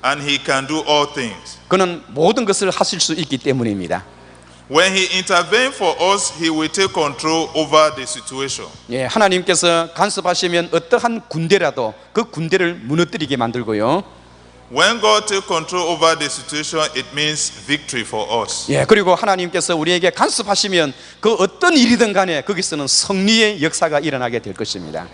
And He can do all things. 그는 모든 것을 하실 수 있기 때문입니다. When He intervenes for us, He will take control over the situation. 예, 하나님께서 간섭하시면 어떠한 군대라도 그 군대를 무너뜨리게 만들고요. When God takes control over the situation, it means victory for us. 예, 그리고 하나님께서 우리에게 간섭하시면 그 어떤 일이든 간에 거기서는 승리의 역사가 일어나게 될 것입니다.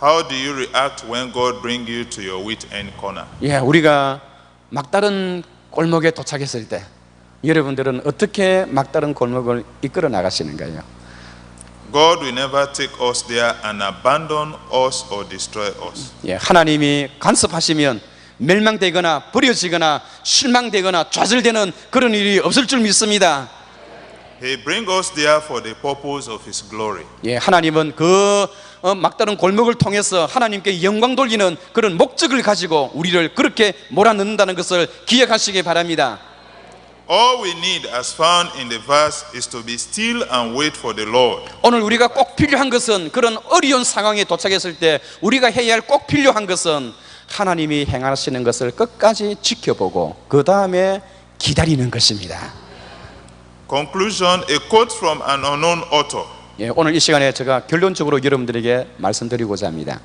How do you react when God brings you to your wit end corner? 예, 우리가 막다른 골목에 도착했을 때 여러분들은 어떻게 막다른 골목을 이끌어 나가시는가요? God will never take us there and abandon us or destroy us. 예, 하나님이 간섭하시면 멸망되거나 버려지거나 실망되거나 좌절되는 그런 일이 없을 줄 믿습니다. He brings us there for the purpose of His glory. 예, 하나님은 그 막다른 골목을 통해서 하나님께 영광 돌리는 그런 목적을 가지고 우리를 그렇게 몰아넣는다는 것을 기억하시기 바랍니다. All we need, as found in the verse, is to be still and wait for the Lord. 오늘 우리가 꼭 필요한 것은 그런 어려운 상황에 도착했을 때 우리가 해야 할 꼭 필요한 것은 하나님이 행하시는 것을 끝까지 지켜보고 그 다음에 기다리는 것입니다. Conclusion, a quote from an unknown author. 예, 오늘 이 시간에 제가 결론적으로 여러분들에게 말씀드리고자 합니다.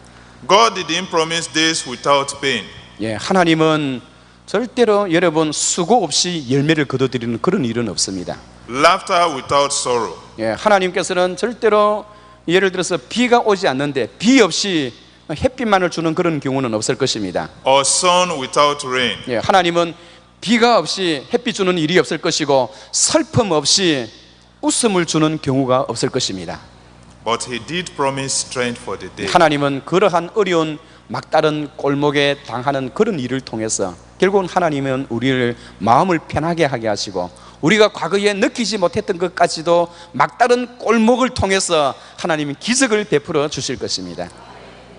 God didn't promise days without pain. 예, 하나님은 절대로 여러분 수고 없이 열매를 거둬들이는 그런 일은 없습니다. Laughter without sorrow. 예, 하나님께서는 절대로 예를 들어서 비가 오지 않는데 비 없이 햇빛만을 주는 그런 경우는 없을 것입니다. Or sun without rain. 예, 하나님은 비가 없이 햇빛 주는 일이 없을 것이고 슬픔 없이 웃음을 주는 경우가 없을 것입니다. But he did promise strength for the day. 하나님은 그러한 어려운 막다른 골목에 당하는 그런 일을 통해서 결국은 하나님은 우리를 마음을 편하게 하게 하시고 우리가 과거에 느끼지 못했던 것까지도 막다른 골목을 통해서 하나님은 기적을 베풀어 주실 것입니다.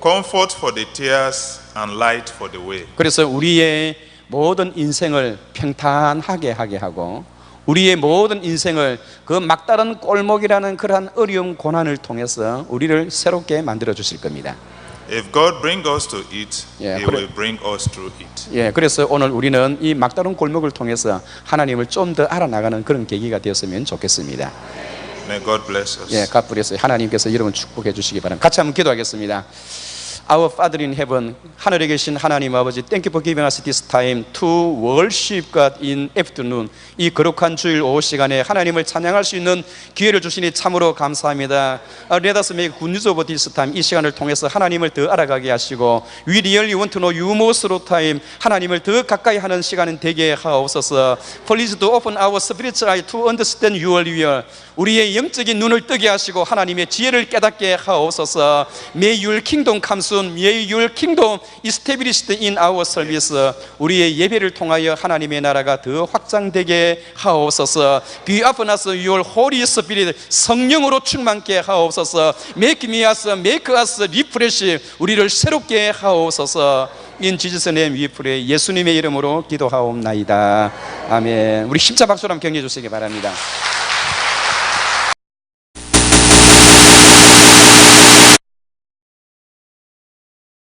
Comfort for the tears and light for the way. 그래서 우리의 모든 인생을 평탄하게 하게 하고 우리의 모든 인생을 그 막다른 골목이라는 그러한 어려움 고난을 통해서 우리를 새롭게 만들어 주실 겁니다. If God brings us to it, Yeah, He 그래. will bring us through it. 예, 그래서 오늘 우리는 이 막다른 골목을 통해서 하나님을 좀 더 알아나가는 그런 계기가 되었으면 좋겠습니다. May God bless us. 예, 갓불에서 하나님께서 여러분 축복해 주시기 바랍니다. 같이 한번 기도하겠습니다. Our Father in heaven, 하늘에 계신 하나님 아버지, thank you for giving us this time to worship God in afternoon. 이 거룩한 주일 오후 시간에 하나님을 찬양할 수 있는 기회를 주시니 참으로 감사합니다. Let us make good use of this time. 이 시간을 통해서 하나님을 더 알아가게 하시고 We really want to know you more through time. 하나님을 더 가까이 하는 시간은 되게 하옵소서. Please to open our spiritual eye to understand your will. 우리의 영적인 눈을 뜨게 하시고 하나님의 지혜를 깨닫게 하옵소서. May your kingdom come soon. May your kingdom established in our service. 우리의 예배를 통하여 하나님의 나라가 더 확장되게 하옵소서. Be upon us your Holy Spirit. 성령으로 충만케 하옵소서. Make us refresh. 우리를 새롭게 하옵소서. In Jesus' name we pray. 예수님의 이름으로 기도하옵나이다. 아멘. 우리 힘차 박수로 한번 격려해 주시기 바랍니다.